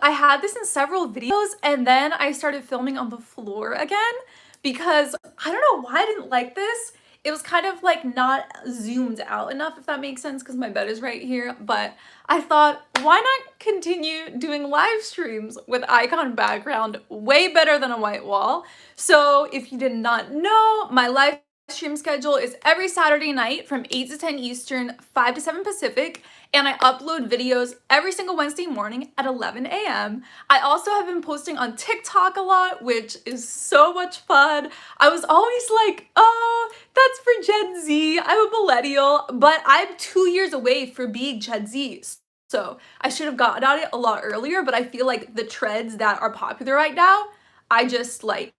I had this in several videos, and then I started filming on the floor again because I don't know why I didn't like this. It was kind of like not zoomed out enough, if that makes sense, because my bed is right here. But I thought, why not continue doing live streams with icon background? Way better than a white wall. So if you did not know, my live stream schedule is every Saturday night from 8 to 10 Eastern, 5 to 7 Pacific, and I upload videos every single Wednesday morning at 11 a.m. I also have been posting on TikTok a lot, which is so much fun. I was always like, oh, that's for Gen Z. I'm a millennial, but I'm 2 years away from being Gen Z. So I should have gotten on it a lot earlier, but I feel like the trends that are popular right now, I just like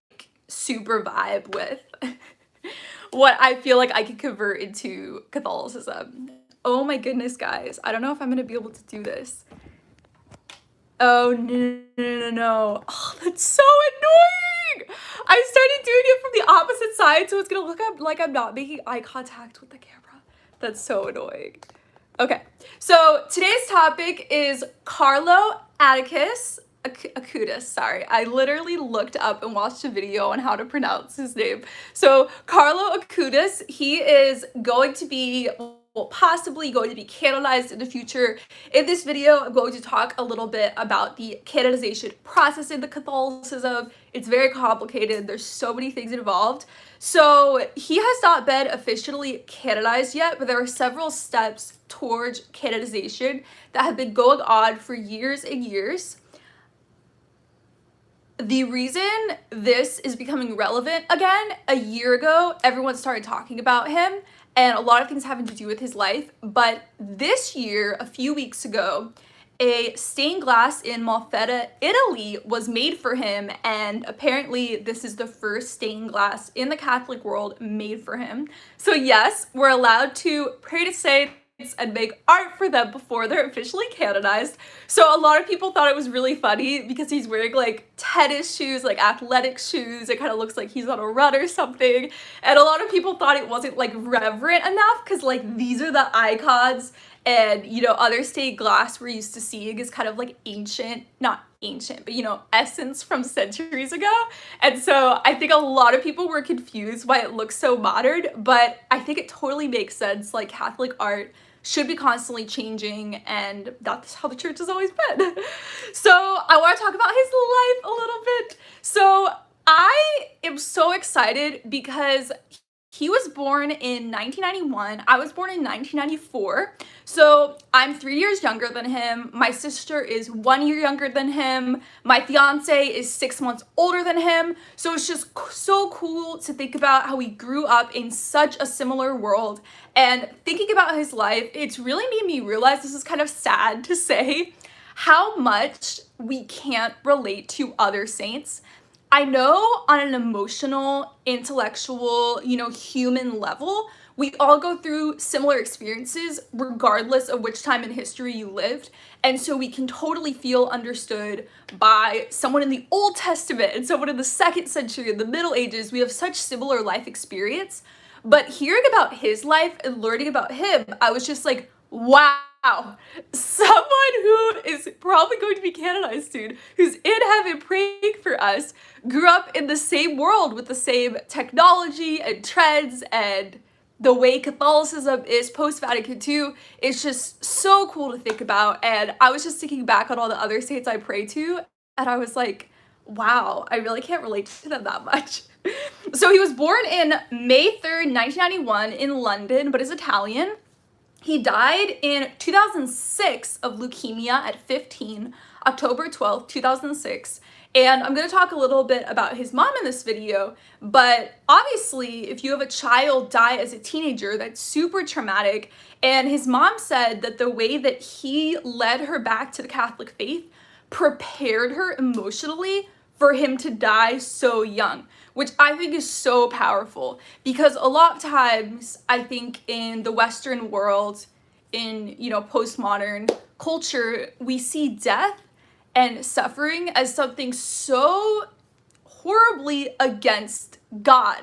super vibe with. What I feel like I can convert into Catholicism. Oh my goodness, guys. I don't know if I'm gonna be able to do this. Oh, no. Oh, that's so annoying. I started doing it from the opposite side, so it's gonna look up like I'm not making eye contact with the camera. That's so annoying. Okay, so today's topic is Carlo Acutis, sorry. I literally looked up and watched a video on how to pronounce his name. So Carlo Acutis, he is going to be, well, possibly going to be canonized in the future. In this video, I'm going to talk a little bit about the canonization process in the Catholicism. It's very complicated. There's so many things involved. So he has not been officially canonized yet, but there are several steps towards canonization that have been going on for years and years. The reason this is becoming relevant again, a year ago, everyone started talking about him and a lot of things having to do with his life. But this year, a few weeks ago, a stained glass in Malfetta, Italy was made for him. And apparently this is the first stained glass in the Catholic world made for him. So yes, we're allowed to pray to saints and make art for them before they're officially canonized. So a lot of people thought it was really funny because he's wearing like tennis shoes, like athletic shoes. It kind of looks like he's on a run or something. And a lot of people thought it wasn't like reverent enough because like these are the icons, and you know, other stained glass we're used to seeing is kind of like ancient, not ancient, but you know, essence from centuries ago. And so I think a lot of people were confused why it looks so modern, but I think it totally makes sense. Like Catholic art should be constantly changing, and that's how the church has always been. So I want to talk about his life a little bit. So I am so excited because he was born in 1991. I was born in 1994. So I'm 3 years younger than him. My sister is 1 year younger than him. My fiance is 6 months older than him. So it's just so cool to think about how we grew up in such a similar world. And thinking about his life, it's really made me realize, this is kind of sad to say, how much we can't relate to other saints. I know on an emotional, intellectual, you know, human level, we all go through similar experiences regardless of which time in history you lived. And so we can totally feel understood by someone in the Old Testament and someone in the 2nd century, in the Middle Ages. We have such similar life experience. But hearing about his life and learning about him, I was just like, wow. Someone who is probably going to be canonized soon, who's in heaven praying for us, grew up in the same world with the same technology and trends, and the way Catholicism is post-Vatican II. It's just so cool to think about. And I was just thinking back on all the other saints I pray to, and I was like, wow, I really can't relate to them that much. So he was born in May 3rd, 1991 in London, but is Italian. He died in 2006 of leukemia at 15, October 12th, 2006. And I'm going to talk a little bit about his mom in this video, but obviously if you have a child die as a teenager, that's super traumatic. And his mom said that the way that he led her back to the Catholic faith prepared her emotionally for him to die so young, which I think is so powerful, because a lot of times I think in the Western world, in, you know, postmodern culture, we see death and suffering as something so horribly against God.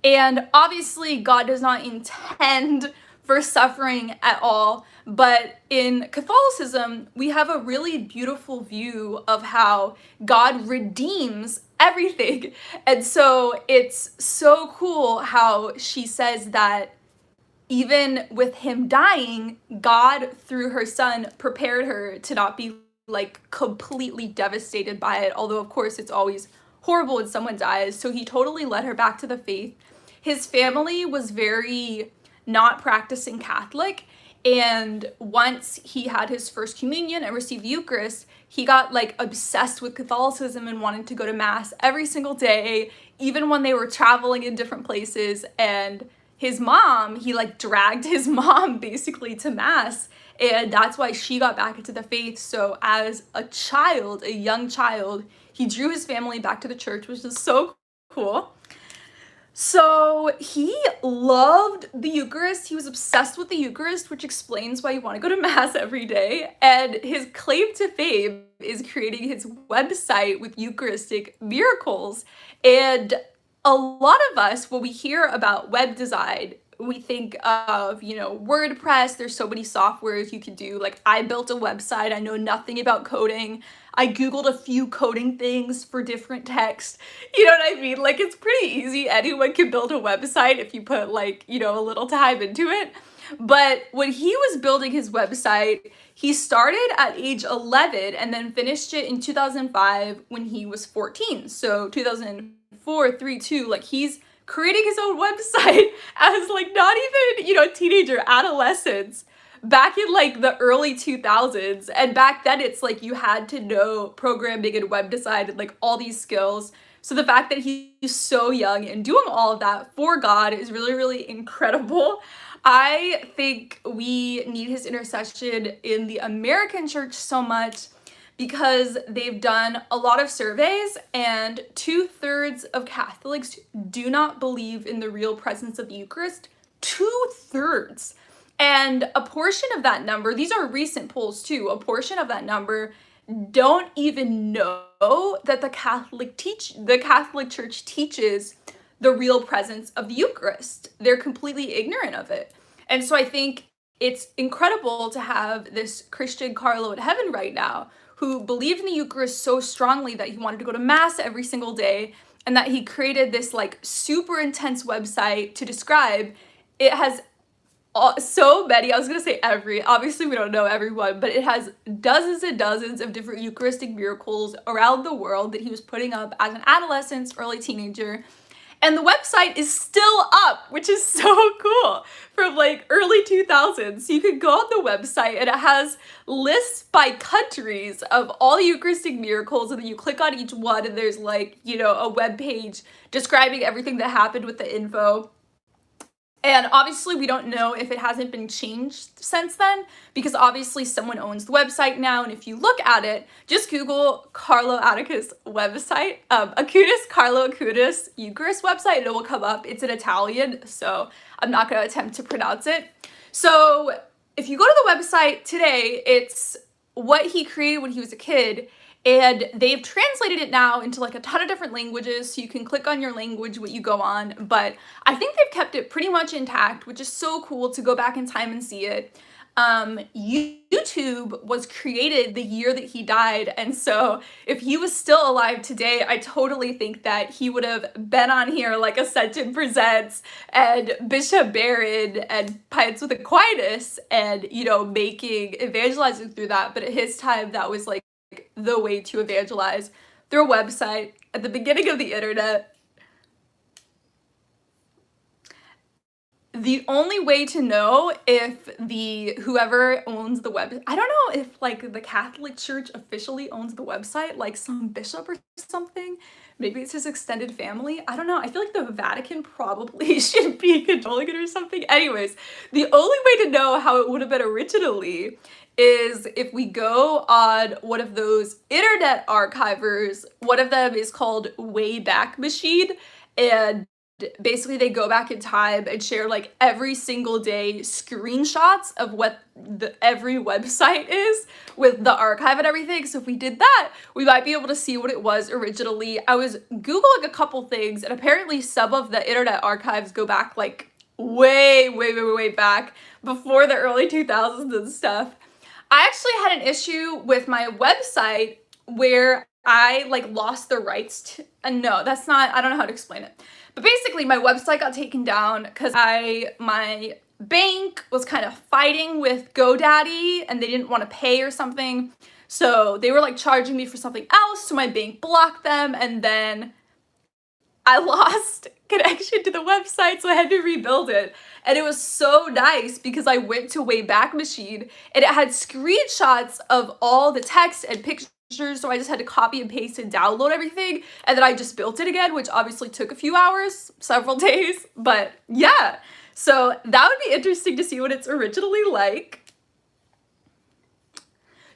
And obviously God does not intend for suffering at all. But in Catholicism, we have a really beautiful view of how God redeems everything. And so it's so cool how she says that even with him dying, God, through her son, prepared her to not be like completely devastated by it. Although, of course, it's always horrible when someone dies. So he totally led her back to the faith. His family was very not practicing Catholic. And once he had his first communion and received the Eucharist, he got like obsessed with Catholicism and wanted to go to Mass every single day, even when they were traveling in different places. And his mom, he like dragged his mom basically to Mass, and that's why she got back into the faith. So as a child, a young child, he drew his family back to the church, which is so cool. So he loved the Eucharist. He was obsessed with the Eucharist, which explains why you want to go to Mass every day. And his claim to fame is creating his website with Eucharistic miracles. And a lot of us, when we hear about web design, we think of, WordPress. There's so many softwares you can do. Like, I built a website. I know nothing about coding. I Googled a few coding things for different text. You know what I mean? Like, it's pretty easy. Anyone can build a website if you put, a little time into it. But when he was building his website, he started at age 11 and then finished it in 2005 when he was 14. So 2004, 3, 2, he's creating his own website as not even, a teenager, adolescence, back in the early 2000s. And back then it's you had to know programming and web design and all these skills. So the fact that he's so young and doing all of that for God is really, really incredible. I think we need his intercession in the American church so much because they've done a lot of surveys and 2/3 of Catholics do not believe in the real presence of the Eucharist. 2/3. And a portion of that number, these are recent polls too, a portion of that number don't even know that the Catholic Church teaches the real presence of the Eucharist. They're completely ignorant of it. And so I think it's incredible to have this Christian Carlo in heaven right now who believed in the Eucharist so strongly that he wanted to go to Mass every single day, and that he created this super intense website to describe. It has so many, I was gonna say obviously we don't know everyone, but it has dozens and dozens of different Eucharistic miracles around the world that he was putting up as an adolescent, early teenager. And the website is still up, which is so cool, from early 2000s. So you could go on the website and it has lists by countries of all Eucharistic miracles, and then you click on each one and there's a web page describing everything that happened with the info. And obviously we don't know if it hasn't been changed since then, because obviously someone owns the website now. And if you look at it, just Google Carlo Acutis website, Carlo Acutis Eucharist website, and it will come up. It's in Italian, so I'm not going to attempt to pronounce it. So if you go to the website today, it's what he created when he was a kid. And they've translated it now into a ton of different languages, so you can click on your language what you go on. But I think they've kept it pretty much intact, which is so cool to go back in time and see it. YouTube was created the year that he died, and so if he was still alive today, I totally think that he would have been on here Ascension Presents and Bishop Barron and Piety with Aquinas and evangelizing through that. But at his time, that was the way to evangelize, through a website at the beginning of the internet. The only way to know if whoever owns the web, I don't know if the Catholic Church officially owns the website, some bishop or something. Maybe it's his extended family. I don't know. I feel the Vatican probably should be controlling it or something. Anyways, the only way to know how it would have been originally is if we go on one of those internet archivers. One of them is called Wayback Machine, and basically they go back in time and share every single day screenshots of what every website is with the archive and everything. So if we did that, we might be able to see what it was originally. I was Googling a couple things, and apparently some of the internet archives go back way back, before the early 2000s and stuff. I actually had an issue with my website where I like lost the rights to, no, that's not, I don't know how to explain it. But basically my website got taken down because my bank was kind of fighting with GoDaddy and they didn't want to pay or something. So they were like charging me for something else, so my bank blocked them, and then I lost connection to the website, so I had to rebuild it. And it was so nice because I went to Wayback Machine and it had screenshots of all the text and pictures, so I just had to copy and paste and download everything, and then I just built it again, which obviously took a few hours, several days, but yeah. So that would be interesting to see what it's originally like.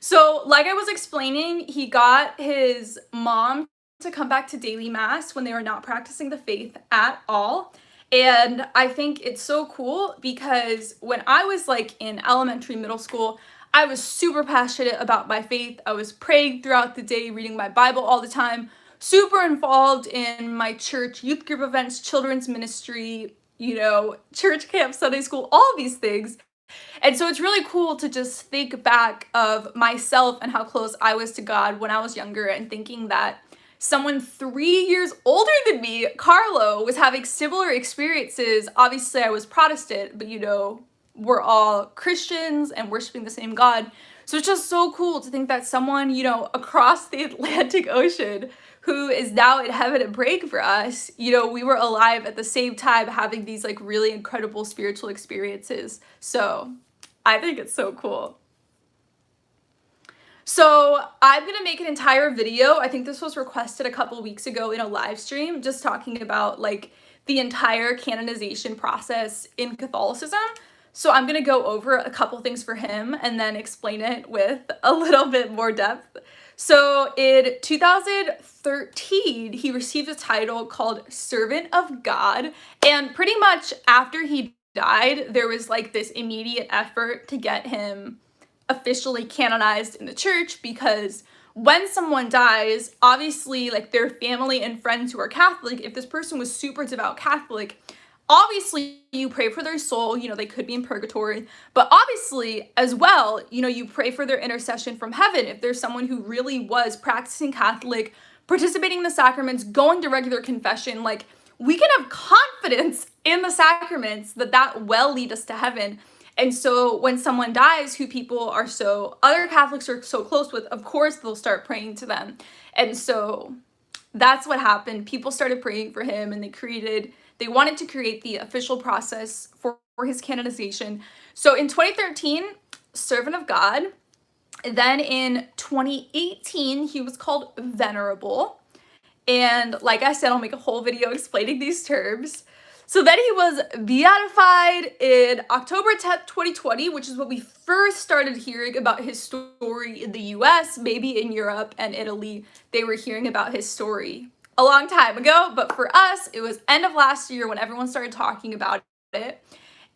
So like I was explaining, he got his mom to come back to daily mass when they were not practicing the faith at all. And I think it's so cool because when I was like in elementary, middle school, I was super passionate about my faith. I was praying throughout the day, reading my Bible all the time, super involved in my church, youth group events, children's ministry, you know, church camp, Sunday school, all these things. And so it's really cool to just think back of myself and how close I was to God when I was younger, and thinking that someone 3 years older than me, Carlo, was having similar experiences. Obviously, I was Protestant, but you know, we're all Christians and worshiping the same God. So it's just so cool to think that someone, you know, across the Atlantic Ocean, who is now in heaven and praying for us, you know, we were alive at the same time having these like really incredible spiritual experiences. So I think it's so cool. So I'm gonna make an entire video. I think this was requested a couple weeks ago in a live stream, just talking about like the entire canonization process in Catholicism. So I'm gonna go over a couple things for him and then explain it with a little bit more depth. So in 2013, he received a title called Servant of God, and pretty much after he died, there was like this immediate effort to get him officially canonized in the church, because when someone dies, obviously like their family and friends who are Catholic, if this person was super devout Catholic, obviously you pray for their soul, you know, they could be in purgatory, but obviously as well, you know, you pray for their intercession from heaven. If there's someone who really was practicing Catholic, participating in the sacraments, going to regular confession, like we can have confidence in the sacraments that will lead us to heaven. And so when someone dies who other Catholics are so close with, of course they'll start praying to them. And so that's what happened. People started praying for him, and they wanted to create the official process for his canonization. So in 2013, Servant of God. Then in 2018, he was called Venerable. And like I said, I'll make a whole video explaining these terms. So then he was beatified in October 10th, 2020, which is when we first started hearing about his story in the US. Maybe in Europe and Italy, they were hearing about his story a long time ago. But for us, it was end of last year when everyone started talking about it.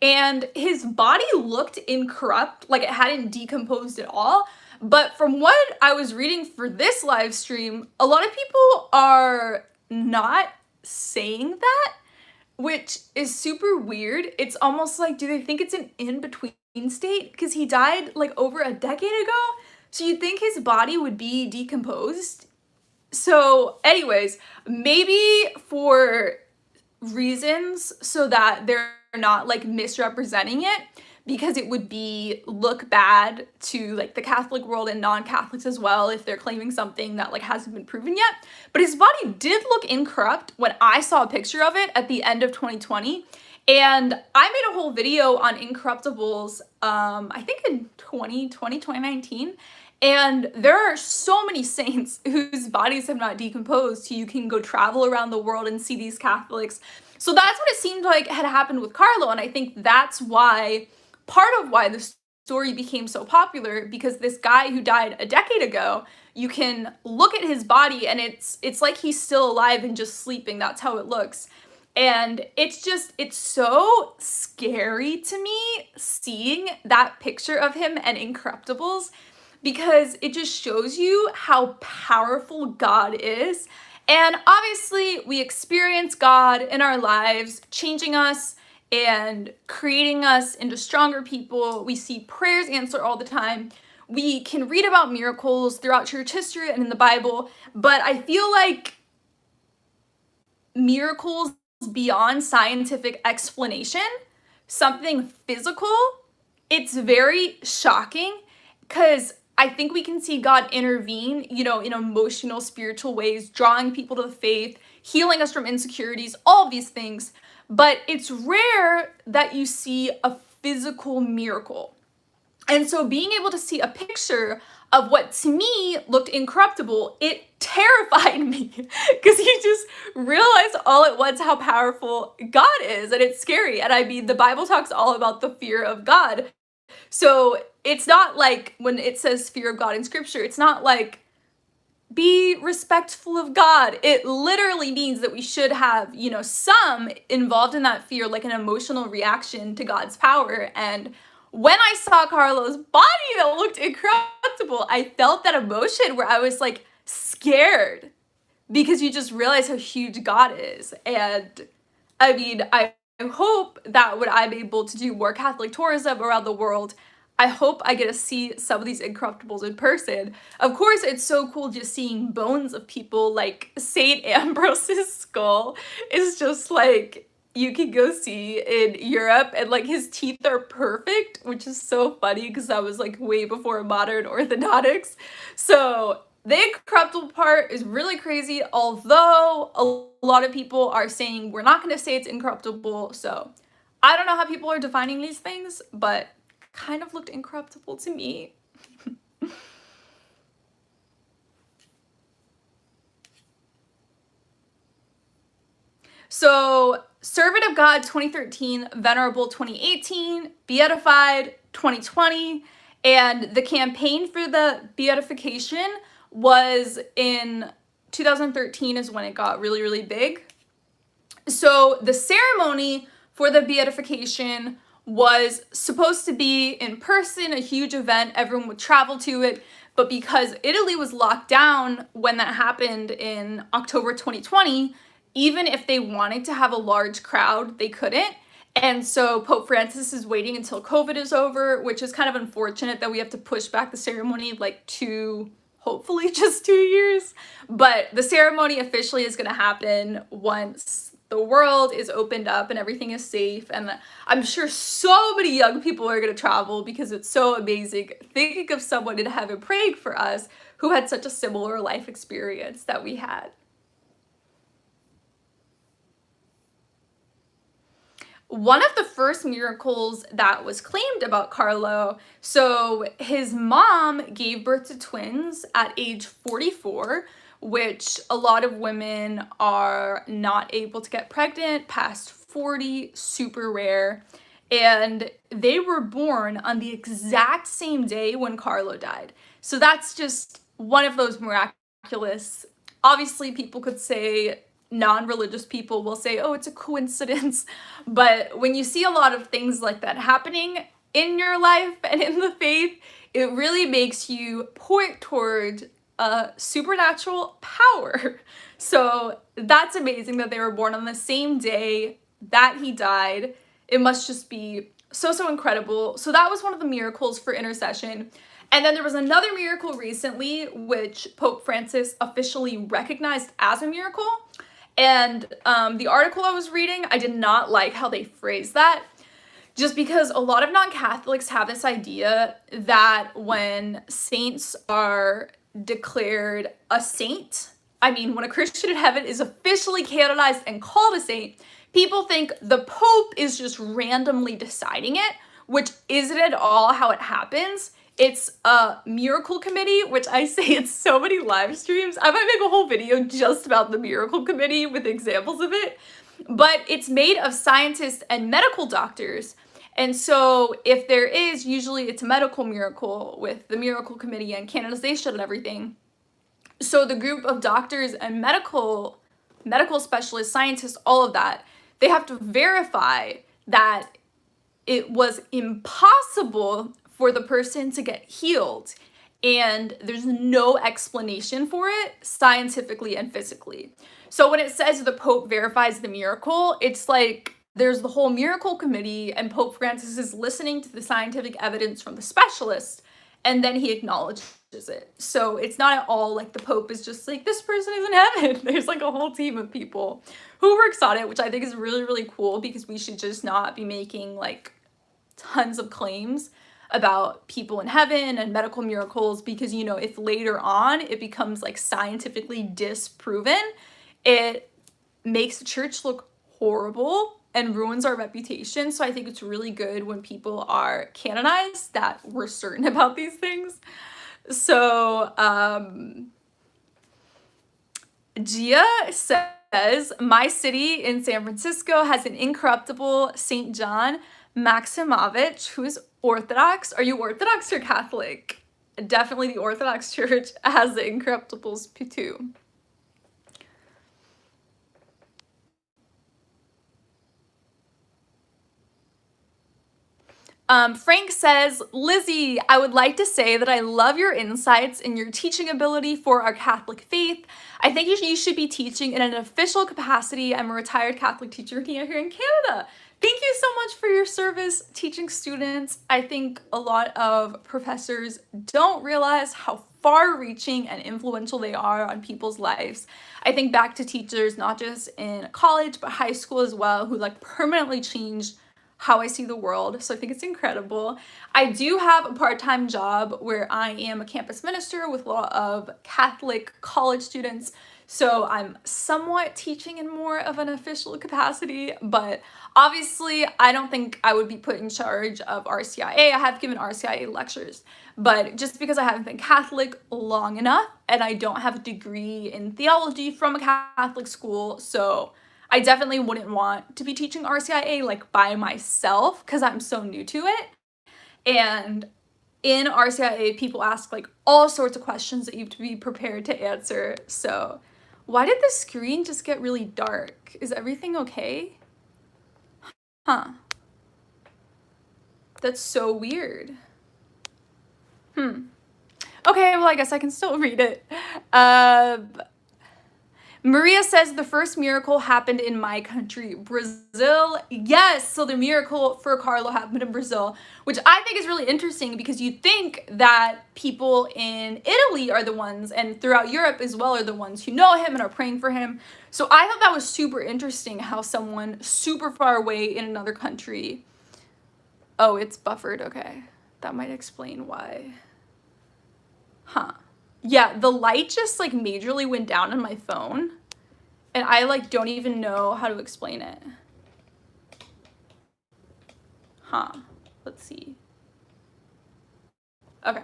And his body looked incorrupt, like it hadn't decomposed at all. But from what I was reading for this live stream, a lot of people are not saying that, which is super weird. It's almost like, do they think it's an in-between state? Because he died like over a decade ago. So you'd think his body would be decomposed. So anyways, maybe for reasons so that they're not like misrepresenting it, because it would look bad to like the Catholic world and non-Catholics as well if they're claiming something that like hasn't been proven yet. But his body did look incorrupt when I saw a picture of it at the end of 2020. And I made a whole video on incorruptibles, I think in 2019. And there are so many saints whose bodies have not decomposed, so you can go travel around the world and see these Catholics. So that's what it seemed like had happened with Carlo, and I think that's part of why the story became so popular, because this guy who died a decade ago, you can look at his body and it's like he's still alive and just sleeping. That's how it looks. And it's so scary to me seeing that picture of him and incorruptibles, because it just shows you how powerful God is. And obviously we experience God in our lives, changing us and creating us into stronger people. We see prayers answered all the time. We can read about miracles throughout church history and in the Bible, but I feel like miracles beyond scientific explanation, something physical, it's very shocking because I think we can see God intervene, you know, in emotional, spiritual ways, drawing people to the faith, healing us from insecurities, all of these things. But it's rare that you see a physical miracle. And so being able to see a picture of what to me looked incorruptible, it terrified me because you just realize all at once how powerful God is, and it's scary. And I mean, the Bible talks all about the fear of God. So it's not like when it says fear of God in scripture, it's not like be respectful of God. It literally means that we should have, you know, some involved in that fear, like an emotional reaction to God's power. And when I saw Carlo's body that looked incorruptible, I felt that emotion where I was like scared because you just realize how huge God is. And I mean, I hope that when I'm able to do more Catholic tourism around the world, I hope I get to see some of these incorruptibles in person. Of course, it's so cool just seeing bones of people, like St. Ambrose's skull is just like you can go see in Europe, and like his teeth are perfect, which is so funny because that was like way before modern orthodontics. So the incorruptible part is really crazy, although a lot of people are saying we're not going to say it's incorruptible. So I don't know how people are defining these things, but kind of looked incorruptible to me. So, Servant of God 2013, Venerable 2018, Beatified 2020, and the campaign for the beatification was in 2013 is when it got really, really big. So the ceremony for the beatification was supposed to be in person, a huge event, everyone would travel to it, but because Italy was locked down when that happened in October 2020, even if they wanted to have a large crowd, they couldn't. And so Pope Francis is waiting until COVID is over, which is kind of unfortunate that we have to push back the ceremony like hopefully just 2 years. But the ceremony officially is going to happen once the world is opened up and everything is safe. And I'm sure so many young people are going to travel because it's so amazing thinking of someone in heaven praying for us who had such a similar life experience that we had. One of the first miracles that was claimed about Carlo, so his mom gave birth to twins at age 44, which a lot of women are not able to get pregnant past 40, super rare. And they were born on the exact same day when Carlo died. So that's just one of those miraculous. Obviously, people could say, non-religious people will say, oh, it's a coincidence. But when you see a lot of things like that happening in your life and in the faith, it really makes you point toward a supernatural power. So that's amazing that they were born on the same day that he died. It must just be so incredible. So that was one of the miracles for intercession. And then there was another miracle recently, which Pope Francis officially recognized as a miracle. And the article I was reading, I did not like how they phrased that, just because a lot of non-Catholics have this idea that when saints are declared a saint, I mean, when a Christian in heaven is officially canonized and called a saint, people think the Pope is just randomly deciding it, which isn't at all how it happens. It's a miracle committee, which I say in so many live streams. I might make a whole video just about the miracle committee with examples of it. But it's made of scientists and medical doctors. And so if there is, usually it's a medical miracle with the miracle committee and canonization and everything. So the group of doctors and medical specialists, scientists, all of that, they have to verify that it was impossible for the person to get healed, and there's no explanation for it scientifically and physically. So when it says the Pope verifies the miracle, it's like there's the whole miracle committee, and Pope Francis is listening to the scientific evidence from the specialists, and then he acknowledges it. So it's not at all like the Pope is just like, this person is in heaven. There's like a whole team of people who works on it, which I think is really, really cool, because we should just not be making like tons of claims about people in heaven and medical miracles, because, you know, if later on it becomes like scientifically disproven, it makes the church look horrible and ruins our reputation. So I think it's really good when people are canonized that we're certain about these things. So Gia says, my city in San Francisco has an incorruptible St. John Maximovich who is Orthodox. Are you Orthodox or Catholic? Definitely the Orthodox Church has the incorruptibles too. Frank says, Lizzie, I would like to say that I love your insights and your teaching ability for our Catholic faith. I think you should be teaching in an official capacity. I'm a retired Catholic teacher here in Canada. Thank you so much for your service teaching students. I think a lot of professors don't realize how far-reaching and influential they are on people's lives. I think back to teachers, not just in college, but high school as well, who like permanently changed how I see the world. So I think it's incredible. I do have a part-time job where I am a campus minister with a lot of Catholic college students. So I'm somewhat teaching in more of an official capacity, but obviously I don't think I would be put in charge of RCIA. I have given RCIA lectures, but just because I haven't been Catholic long enough and I don't have a degree in theology from a Catholic school, so I definitely wouldn't want to be teaching RCIA like by myself because I'm so new to it. And in RCIA, people ask like all sorts of questions that you have to be prepared to answer. So why did the screen just get really dark? Is everything okay? Huh. That's so weird. Okay, well, I guess I can still read it. Maria says the first miracle happened in my country, Brazil. Yes, so the miracle for Carlo happened in Brazil, which I think is really interesting because you'd think that people in Italy are the ones, and throughout Europe as well, are the ones who know him and are praying for him. So I thought that was super interesting how someone super far away in another country. Oh, it's buffered. Okay, that might explain why. Huh. Yeah, the light just like majorly went down on my phone and I like don't even know how to explain it. Huh. Let's see. Okay.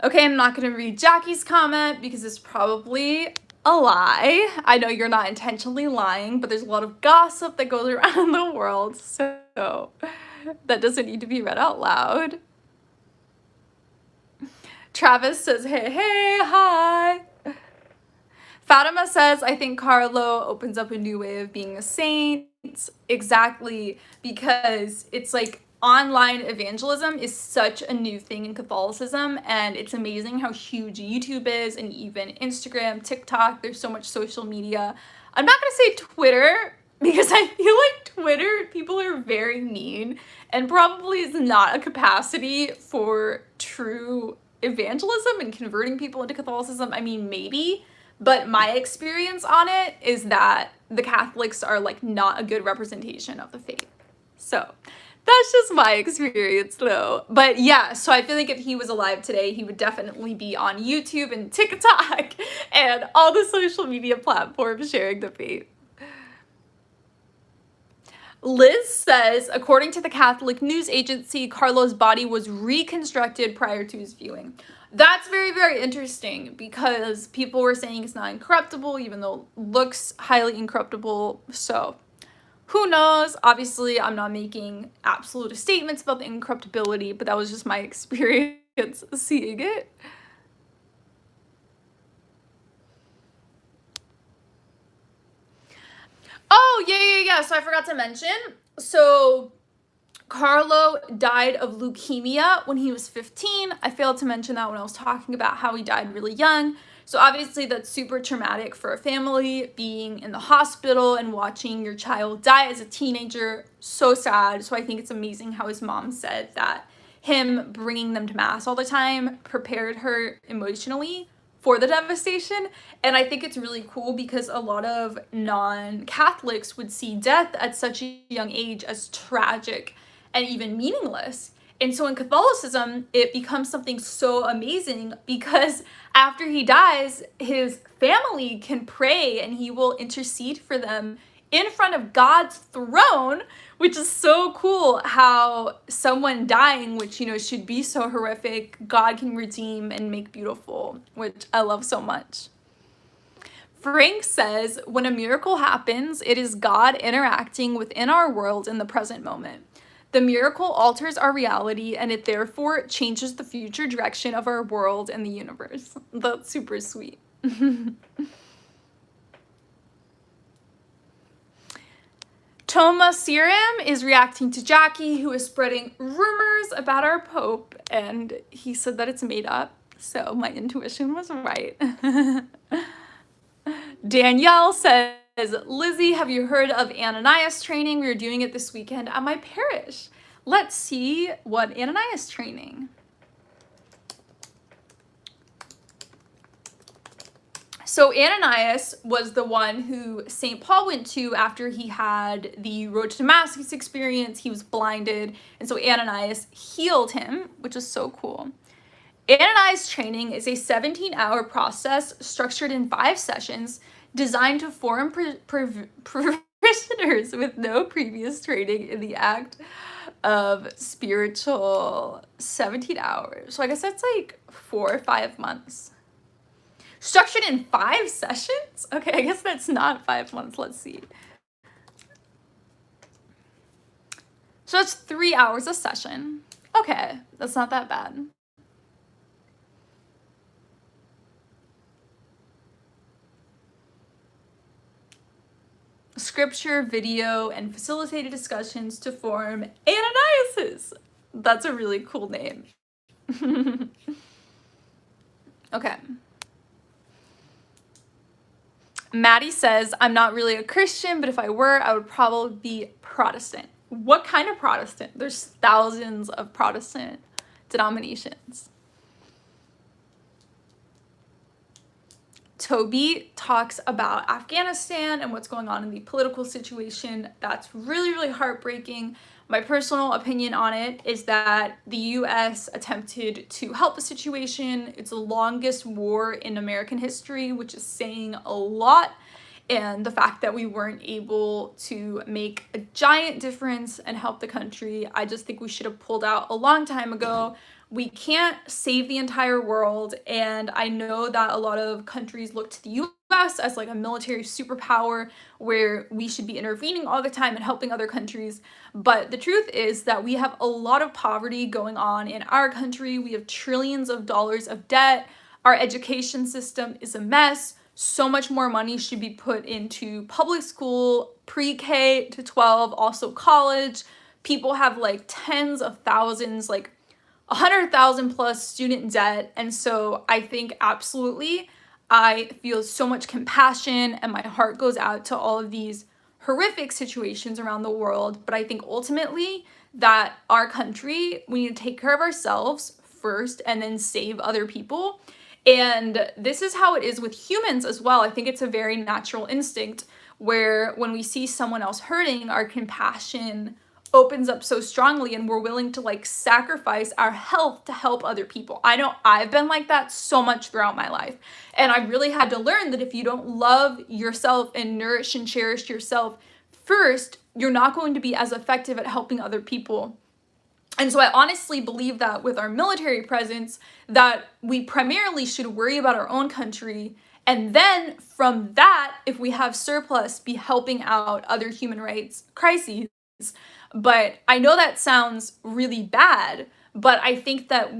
Okay, I'm not going to read Jackie's comment because it's probably a lie. I know you're not intentionally lying, but there's a lot of gossip that goes around the world, so that doesn't need to be read out loud. Travis says, hey, hi. Fatima says, I think Carlo opens up a new way of being a saint. Exactly, because it's like online evangelism is such a new thing in Catholicism, and it's amazing how huge YouTube is, and even Instagram, TikTok, there's so much social media. I'm not gonna say Twitter, because I feel like Twitter, people are very mean and probably is not a capacity for true evangelism and converting people into Catholicism. I mean, maybe, but my experience on it is that the Catholics are like not a good representation of the faith. So that's just my experience though. But yeah, so I feel like if he was alive today, he would definitely be on YouTube and TikTok and all the social media platforms sharing the faith. Liz says, according to the Catholic news agency, Carlo's body was reconstructed prior to his viewing. That's very, very interesting because people were saying it's not incorruptible, even though it looks highly incorruptible. So who knows? Obviously, I'm not making absolute statements about the incorruptibility, but that was just my experience seeing it. Oh, yeah. So I forgot to mention. So Carlo died of leukemia when he was 15. I failed to mention that when I was talking about how he died really young. So obviously that's super traumatic for a family, being in the hospital and watching your child die as a teenager. So sad. So I think it's amazing how his mom said that him bringing them to mass all the time prepared her emotionally for the devastation. And I think it's really cool because a lot of non-Catholics would see death at such a young age as tragic and even meaningless. And so in Catholicism, it becomes something so amazing because after he dies, his family can pray and he will intercede for them in front of God's throne, which is so cool how someone dying, which, should be so horrific, God can redeem and make beautiful, which I love so much. Frank says, when a miracle happens, it is God interacting within our world in the present moment. The miracle alters our reality, and it therefore changes the future direction of our world and the universe. That's super sweet. Toma Siram is reacting to Jackie, who is spreading rumors about our Pope, and he said that it's made up, so my intuition was right. Danielle says, Lizzie, have you heard of Ananias training? We are doing it this weekend at my parish. Let's see what Ananias training. So Ananias was the one who St. Paul went to after he had the road to Damascus experience. He was blinded, and so Ananias healed him, which is so cool. Ananias training is a 17-hour process structured in 5 sessions designed to form parishioners with no previous training in the act of spiritual 17 hours. So I guess that's like 4 or 5 months. Structured in 5 sessions? Okay, I guess that's not 5 months. Let's see. So that's 3 hours a session. Okay, that's not that bad. Scripture, video, and facilitated discussions to form Ananiases. That's a really cool name. Okay. Maddie says, I'm not really a Christian, but if I were, I would probably be Protestant. What kind of Protestant? There's thousands of Protestant denominations. Toby talks about Afghanistan and what's going on in the political situation. That's really, really heartbreaking. My personal opinion on it is that the US attempted to help the situation. It's the longest war in American history, which is saying a lot. And the fact that we weren't able to make a giant difference and help the country, I just think we should have pulled out a long time ago. We can't save the entire world, and I know that a lot of countries look to the US as like a military superpower where we should be intervening all the time and helping other countries, but the truth is that we have a lot of poverty going on in our country. We have trillions of dollars of debt. Our education system is a mess. So much more money should be put into public school, pre-K to 12, also college. People have like tens of thousands, like 100,000 plus student debt. And so I think absolutely, I feel so much compassion and my heart goes out to all of these horrific situations around the world. But I think ultimately that our country, we need to take care of ourselves first and then save other people. And this is how it is with humans as well. I think it's a very natural instinct where when we see someone else hurting, our compassion opens up so strongly and we're willing to like sacrifice our health to help other people. I know I've been like that so much throughout my life. And I really had to learn that if you don't love yourself and nourish and cherish yourself first, you're not going to be as effective at helping other people. And so I honestly believe that with our military presence, that we primarily should worry about our own country. And then from that, if we have surplus, be helping out other human rights crises. But I know that sounds really bad, but I think that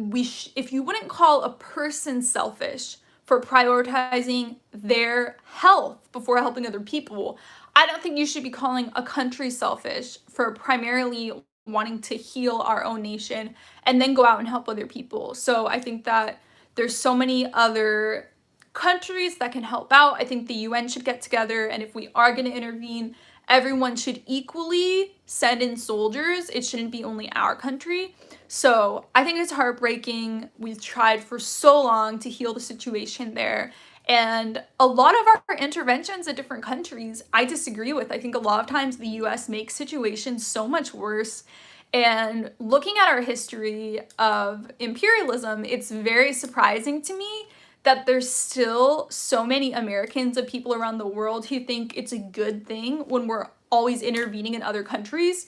if you wouldn't call a person selfish for prioritizing their health before helping other people, I don't think you should be calling a country selfish for primarily wanting to heal our own nation and then go out and help other people. So I think that there's so many other countries that can help out. I think the UN should get together, and if we are going to intervene, everyone should equally send in soldiers. It shouldn't be only our country. So I think it's heartbreaking. We've tried for so long to heal the situation there. And a lot of our interventions in different countries, I disagree with. I think a lot of times the US makes situations so much worse. And looking at our history of imperialism, it's very surprising to me that there's still so many Americans and people around the world who think it's a good thing when we're always intervening in other countries.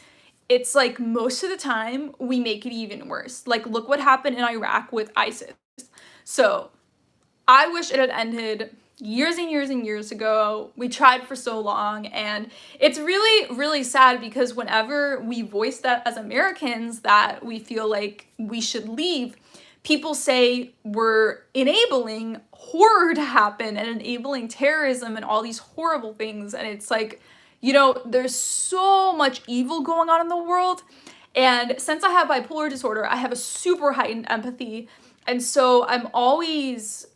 It's like most of the time we make it even worse. Like, look what happened in Iraq with ISIS. So I wish it had ended years and years and years ago. We tried for so long, and it's really, really sad because whenever we voice that as Americans that we feel like we should leave, people say we're enabling horror to happen and enabling terrorism and all these horrible things. And it's like, you know, there's so much evil going on in the world. And since I have bipolar disorder, I have a super heightened empathy. And so I'm always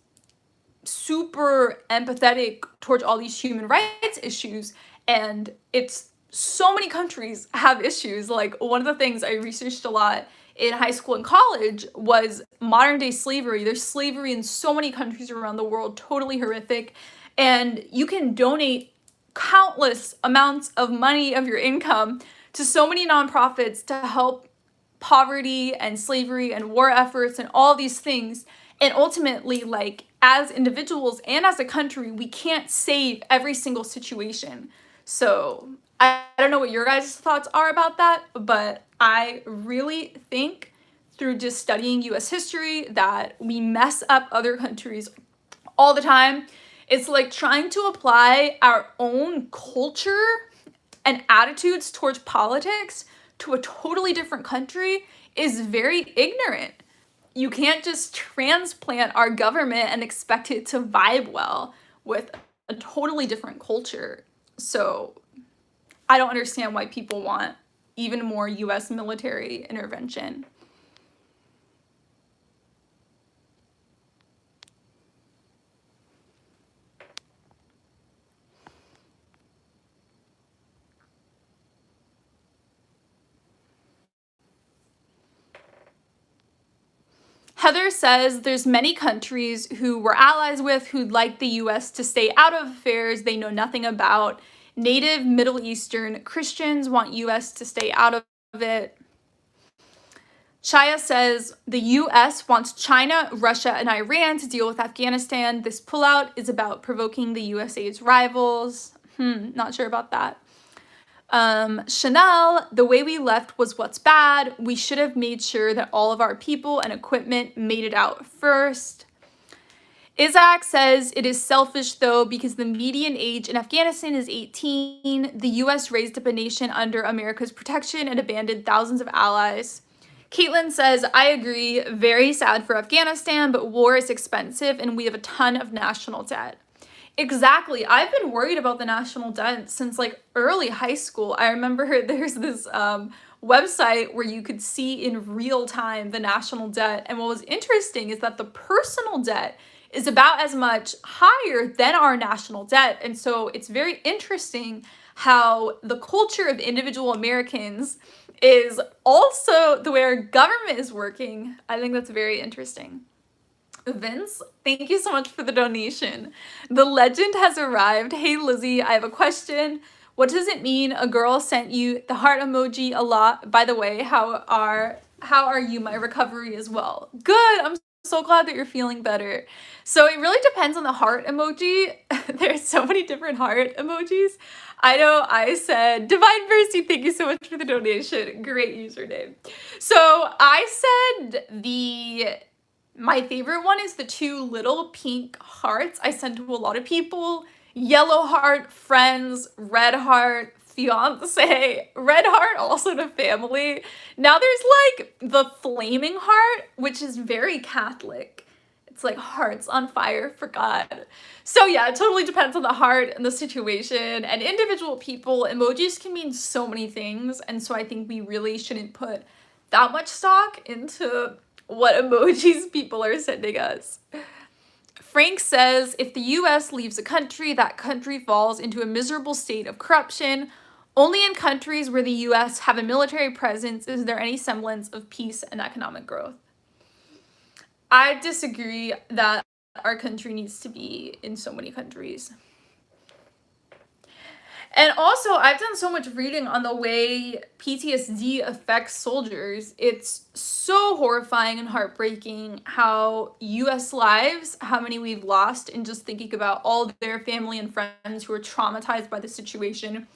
super empathetic towards all these human rights issues. And it's so many countries have issues. Like, one of the things I researched a lot in high school and college was modern day slavery. There's slavery in so many countries around the world, totally horrific. And you can donate countless amounts of money of your income to so many nonprofits to help poverty and slavery and war efforts and all these things. And ultimately, like, as individuals and as a country, we can't save every single situation. So I don't know what your guys' thoughts are about that, but I really think through just studying US history that we mess up other countries all the time. It's like trying to apply our own culture and attitudes towards politics to a totally different country is very ignorant. You can't just transplant our government and expect it to vibe well with a totally different culture. So I don't understand why people want even more US military intervention. Heather says there's many countries who we're allies with who'd like the US to stay out of affairs they know nothing about. Native Middle Eastern Christians want US to stay out of it. Shaya says the US wants China, Russia, and Iran to deal with Afghanistan. This pullout is about provoking the USA's rivals. Not sure about that. Chanel, the way we left was what's bad. We should have made sure that all of our people and equipment made it out first. Isaac says it is selfish though because the median age in Afghanistan is 18. The US raised up a nation under America's protection and abandoned thousands of allies. Caitlin says, I agree, very sad for Afghanistan, but war is expensive and we have a ton of national debt. Exactly. I've been worried about the national debt since like early high school. I remember there's this website where you could see in real time the national debt. And what was interesting is that the personal debt is about as much higher than our national debt. And so it's very interesting how the culture of individual Americans is also the way our government is working. I think that's very interesting. Vince, thank you so much for the donation. The legend has arrived. Hey Lizzie, I have a question. What does it mean a girl sent you the heart emoji a lot? By the way, how are you? My recovery as well. Good. I'm so glad that you're feeling better. So it really depends on the heart emoji. There's so many different heart emojis. I know I said Divine Mercy, thank you so much for the donation. Great username. So I said my favorite one is the two little pink hearts I sent to a lot of people. Yellow heart, friends, red heart, fiance, red heart also to family. Now there's like the flaming heart, which is very Catholic. It's like hearts on fire for God. So yeah, it totally depends on the heart and the situation and individual people. Emojis can mean so many things. And so I think we really shouldn't put that much stock into what emojis people are sending us. Frank says, if the US leaves a country, that country falls into a miserable state of corruption. Only in countries where the US have a military presence is there any semblance of peace and economic growth. I disagree that our country needs to be in so many countries. And also, I've done so much reading on the way PTSD affects soldiers. It's so horrifying and heartbreaking how US lives, how many we've lost, and just thinking about all their family and friends who are traumatized by the situation.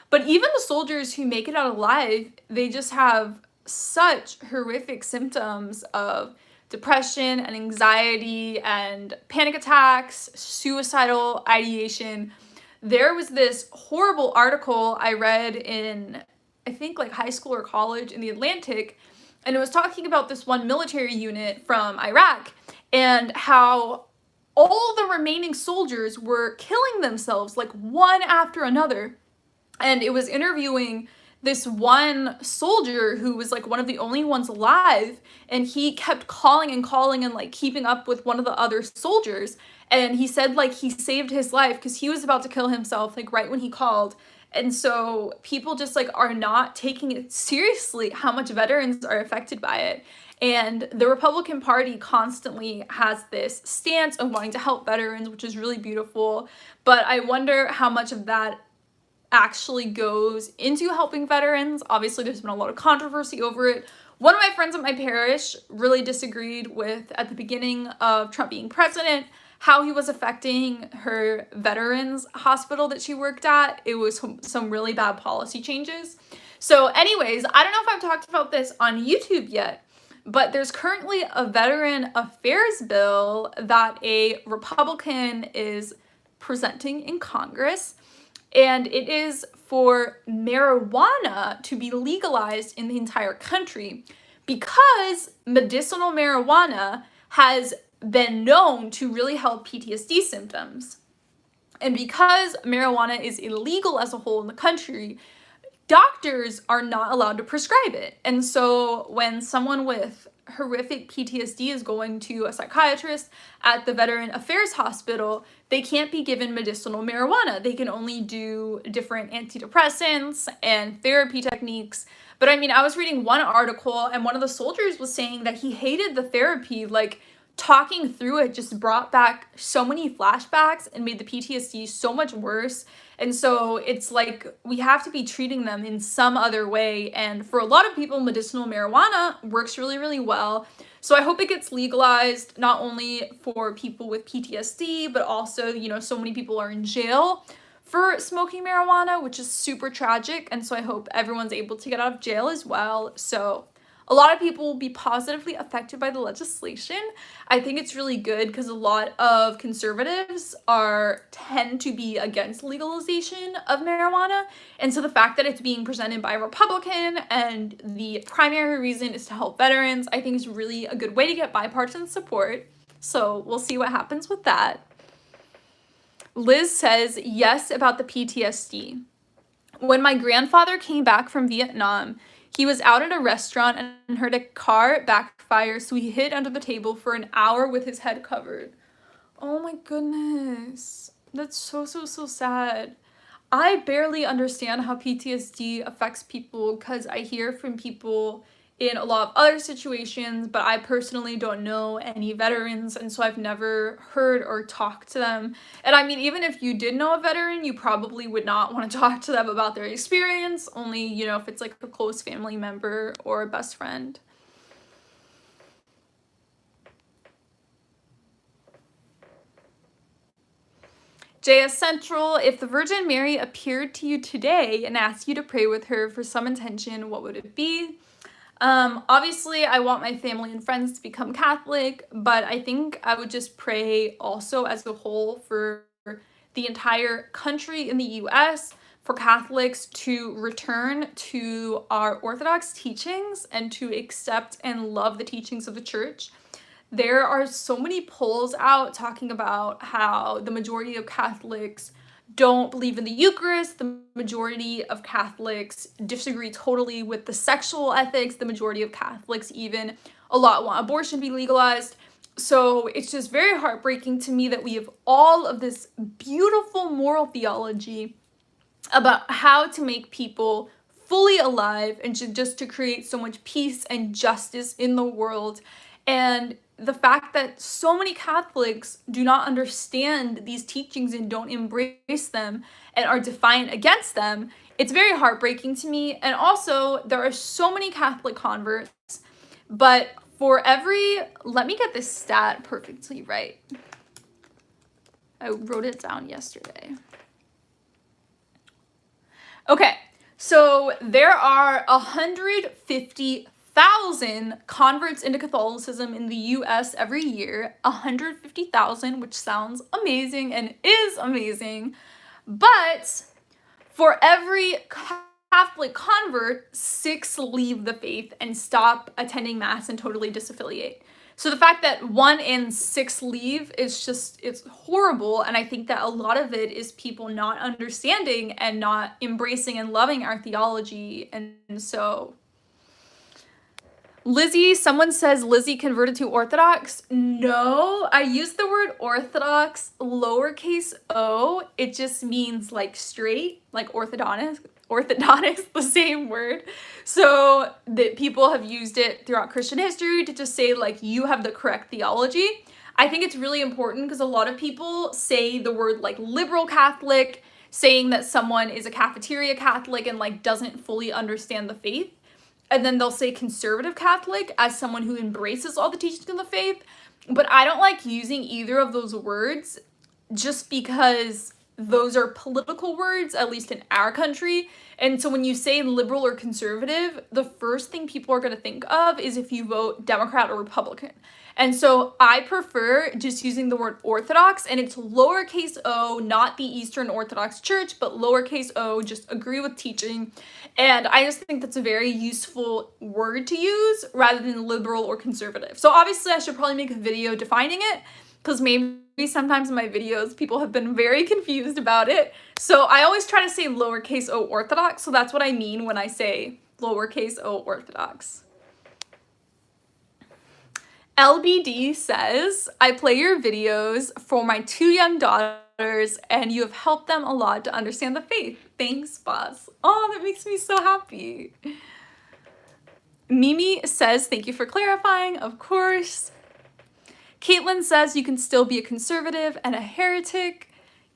But even the soldiers who make it out alive, they just have such horrific symptoms of depression and anxiety and panic attacks, suicidal ideation. There was this horrible article I read in, I think, like high school or college in The Atlantic, and it was talking about this one military unit from Iraq and how all the remaining soldiers were killing themselves, like one after another. And it was interviewing this one soldier who was like one of the only ones alive, and he kept calling and like keeping up with one of the other soldiers, and he said like he saved his life because he was about to kill himself like right when he called. And so people just like are not taking it seriously how much veterans are affected by it. And the Republican Party constantly has this stance of wanting to help veterans, which is really beautiful, but I wonder how much of that actually goes into helping veterans. Obviously, there's been a lot of controversy over it. One of my friends at my parish really disagreed with, at the beginning of Trump being president, how he was affecting her veterans hospital that she worked at. It was some really bad policy changes. So anyways, I don't know if I've talked about this on YouTube yet, but there's currently a veteran affairs bill that a Republican is presenting in Congress. And it is for marijuana to be legalized in the entire country because medicinal marijuana has been known to really help PTSD symptoms. And because marijuana is illegal as a whole in the country, doctors are not allowed to prescribe it. And so when someone with horrific PTSD is going to a psychiatrist at the Veteran Affairs Hospital, they can't be given medicinal marijuana. They can only do different antidepressants and therapy techniques. But I mean, I was reading one article and one of the soldiers was saying that he hated the therapy, like talking through it just brought back so many flashbacks and made the PTSD so much worse. And so it's like we have to be treating them in some other way. And for a lot of people, medicinal marijuana works really, really well. So I hope it gets legalized, not only for people with PTSD, but also, you know, so many people are in jail for smoking marijuana, which is super tragic. And so I hope everyone's able to get out of jail as well. So a lot of people will be positively affected by the legislation. I think it's really good because a lot of conservatives tend to be against legalization of marijuana. And so the fact that it's being presented by a Republican and the primary reason is to help veterans, I think is really a good way to get bipartisan support. So we'll see what happens with that. Liz says yes about the PTSD. When my grandfather came back from Vietnam, he was out at a restaurant and heard a car backfire, so he hid under the table for an hour with his head covered. Oh my goodness. That's so sad. I barely understand how PTSD affects people because I hear from people in a lot of other situations, but I personally don't know any veterans, and so I've never heard or talked to them. And I mean, even if you did know a veteran, you probably would not want to talk to them about their experience, only, you know, if it's like a close family member or a best friend. JS Central, if the Virgin Mary appeared to you today and asked you to pray with her for some intention, what would it be? Obviously, I want my family and friends to become Catholic, but I think I would just pray also as a whole for the entire country in the US, for Catholics to return to our Orthodox teachings and to accept and love the teachings of the Church. There are so many polls out talking about how the majority of Catholics don't believe in the Eucharist. The majority of Catholics disagree totally with the sexual ethics. The majority of Catholics even a lot want abortion to be legalized. So it's just very heartbreaking to me that we have all of this beautiful moral theology about how to make people fully alive and just to create so much peace and justice in the world. And the fact that so many Catholics do not understand these teachings and don't embrace them and are defiant against them, it's very heartbreaking to me. And also, there are so many Catholic converts, but for every, let me get this stat perfectly right. I wrote it down yesterday. Okay, so there are 150,000 converts into Catholicism in the US every year. 150,000, which sounds amazing and is amazing. But for every Catholic convert, 6 leave the faith and stop attending Mass and totally disaffiliate. So the fact that 1 in 6 leave is just, it's horrible. And I think that a lot of it is people not understanding and not embracing and loving our theology. And so Lizzie, someone says Lizzie converted to Orthodox. No, I use the word Orthodox lowercase o. It just means like straight, like orthodontist, the same word. So that people have used it throughout Christian history to just say like you have the correct theology. I think it's really important because a lot of people say the word like liberal Catholic, saying that someone is a cafeteria Catholic and like doesn't fully understand the faith. And then they'll say conservative Catholic as someone who embraces all the teachings of the faith. But I don't like using either of those words just because those are political words, at least in our country. And so when you say liberal or conservative, the first thing people are going to think of is if you vote Democrat or Republican. And so I prefer just using the word Orthodox, and it's lowercase o, not the Eastern Orthodox Church, but lowercase o, just agree with teaching. And I just think that's a very useful word to use rather than liberal or conservative. So obviously I should probably make a video defining it, because maybe sometimes in my videos people have been very confused about it. So I always try to say lowercase o Orthodox, so that's what I mean when I say lowercase o Orthodox. LBD says, I play your videos for my 2 young daughters and you have helped them a lot to understand the faith. Thanks, boss. Oh, that makes me so happy. Mimi says, thank you for clarifying, of course. Caitlin says, you can still be a conservative and a heretic.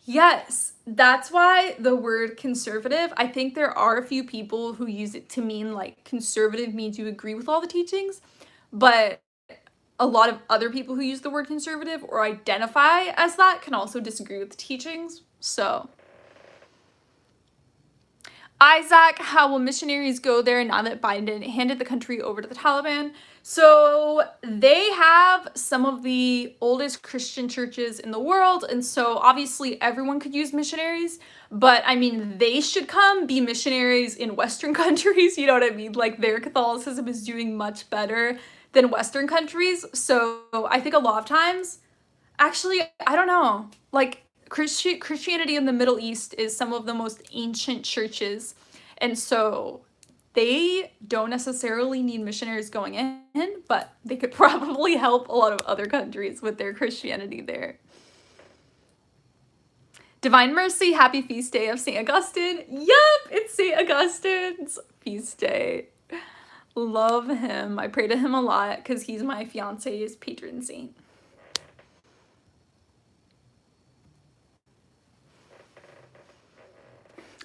Yes, that's why the word conservative, I think there are a few people who use it to mean like conservative means you agree with all the teachings, but a lot of other people who use the word conservative or identify as that can also disagree with the teachings. So, Isaac, how will missionaries go there now that Biden handed the country over to the Taliban? So they have some of the oldest Christian churches in the world, and so obviously everyone could use missionaries, but I mean, they should come be missionaries in Western countries, you know what I mean? Like their Catholicism is doing much better than Western countries. So I think a lot of times, actually, I don't know, like Christianity in the Middle East is some of the most ancient churches. And so they don't necessarily need missionaries going in, but they could probably help a lot of other countries with their Christianity there. Divine Mercy, happy feast day of St. Augustine. Yep, it's St. Augustine's feast day. Love him. I pray to him a lot because he's my fiance's patron saint.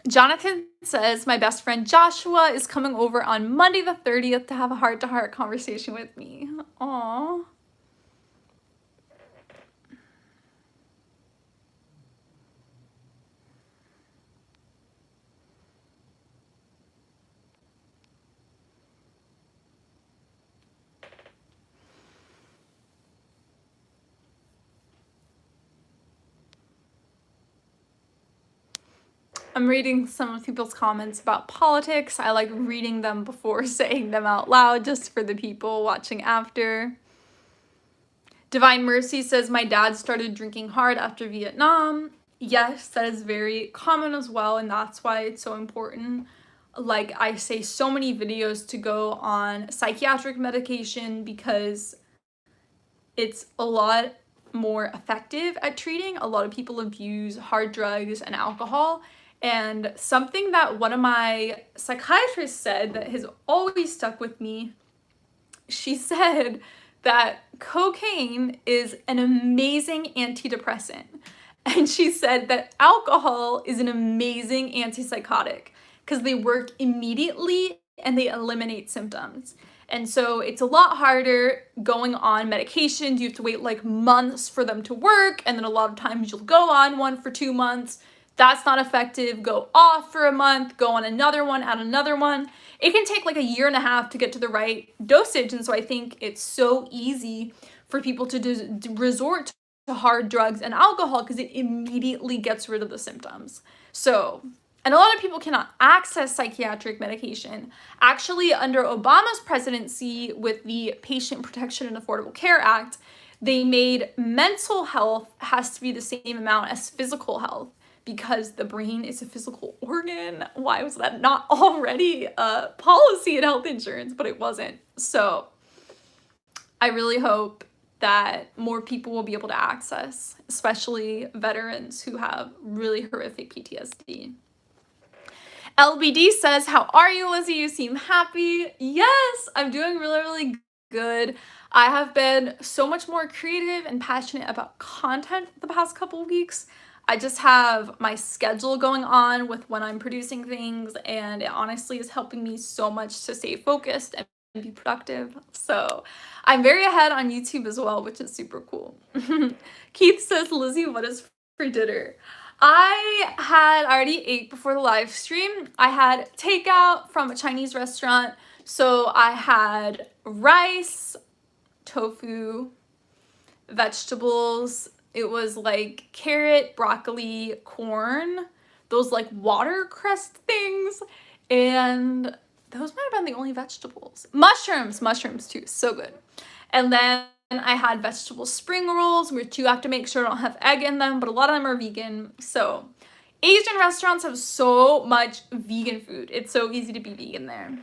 Jonathan says, my best friend Joshua is coming over on Monday the 30th to have a heart-to-heart conversation with me. Aww. I'm reading some of people's comments about politics. I like reading them before saying them out loud just for the people watching after. Divine Mercy says, my dad started drinking hard after Vietnam. Yes, that is very common as well, and that's why it's so important. Like, I say so many videos to go on psychiatric medication because it's a lot more effective at treating. A lot of people abuse hard drugs and alcohol. And something that one of my psychiatrists said that has always stuck with me, she said that cocaine is an amazing antidepressant. And she said that alcohol is an amazing antipsychotic because they work immediately and they eliminate symptoms. And so it's a lot harder going on medications. You have to wait like months for them to work. And then a lot of times you'll go on one for 2 months. That's not effective. Go off for a month, go on another one, add another one. It can take like a year and a half to get to the right dosage. And so I think it's so easy for people to resort to hard drugs and alcohol because it immediately gets rid of the symptoms. So, and a lot of people cannot access psychiatric medication. Actually, under Obama's presidency with the Patient Protection and Affordable Care Act, they made mental health has to be the same amount as physical health because the brain is a physical organ. Why was that not already a policy in health insurance? But it wasn't. So I really hope that more people will be able to access, especially veterans who have really horrific PTSD. LBD says, how are you, Lizzie? You seem happy. Yes, I'm doing really, really good. I have been so much more creative and passionate about content the past couple of weeks. I just have my schedule going on with when I'm producing things, and it honestly is helping me so much to stay focused and be productive. So I'm very ahead on YouTube as well, which is super cool. Keith says, Lizzie, what is for dinner? I had already ate before the live stream. I had takeout from a Chinese restaurant. So I had rice, tofu, vegetables. It was like carrot, broccoli, corn, those like watercress things. And those might have been the only vegetables. Mushrooms too, so good. And then I had vegetable spring rolls, which you have to make sure don't have egg in them, but a lot of them are vegan. So Asian restaurants have so much vegan food. It's so easy to be vegan there.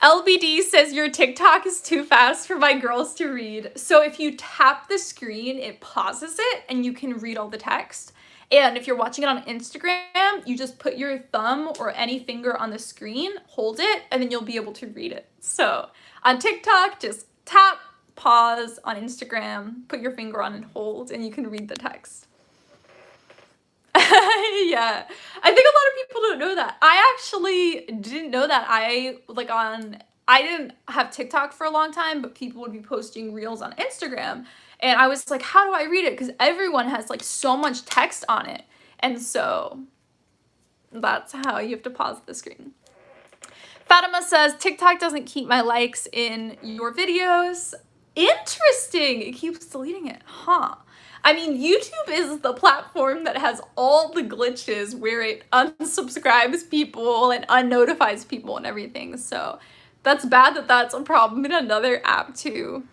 LBD says your TikTok is too fast for my girls to read. So if you tap the screen, it pauses it and you can read all the text. And if you're watching it on Instagram, you just put your thumb or any finger on the screen, hold it, and then you'll be able to read it. So on TikTok, just tap, pause. On Instagram, put your finger on and hold, and you can read the text. Yeah, I think a lot of people don't know that. I actually didn't know that. I didn't have TikTok for a long time, but people would be posting reels on Instagram. And I was like, how do I read it? Because everyone has like so much text on it. And so that's how you have to pause the screen. Fatima says, TikTok doesn't keep my likes in your videos. Interesting. It keeps deleting it. Huh. I mean, YouTube is the platform that has all the glitches where it unsubscribes people and unnotifies people and everything. So that's bad that that's a problem in another app too.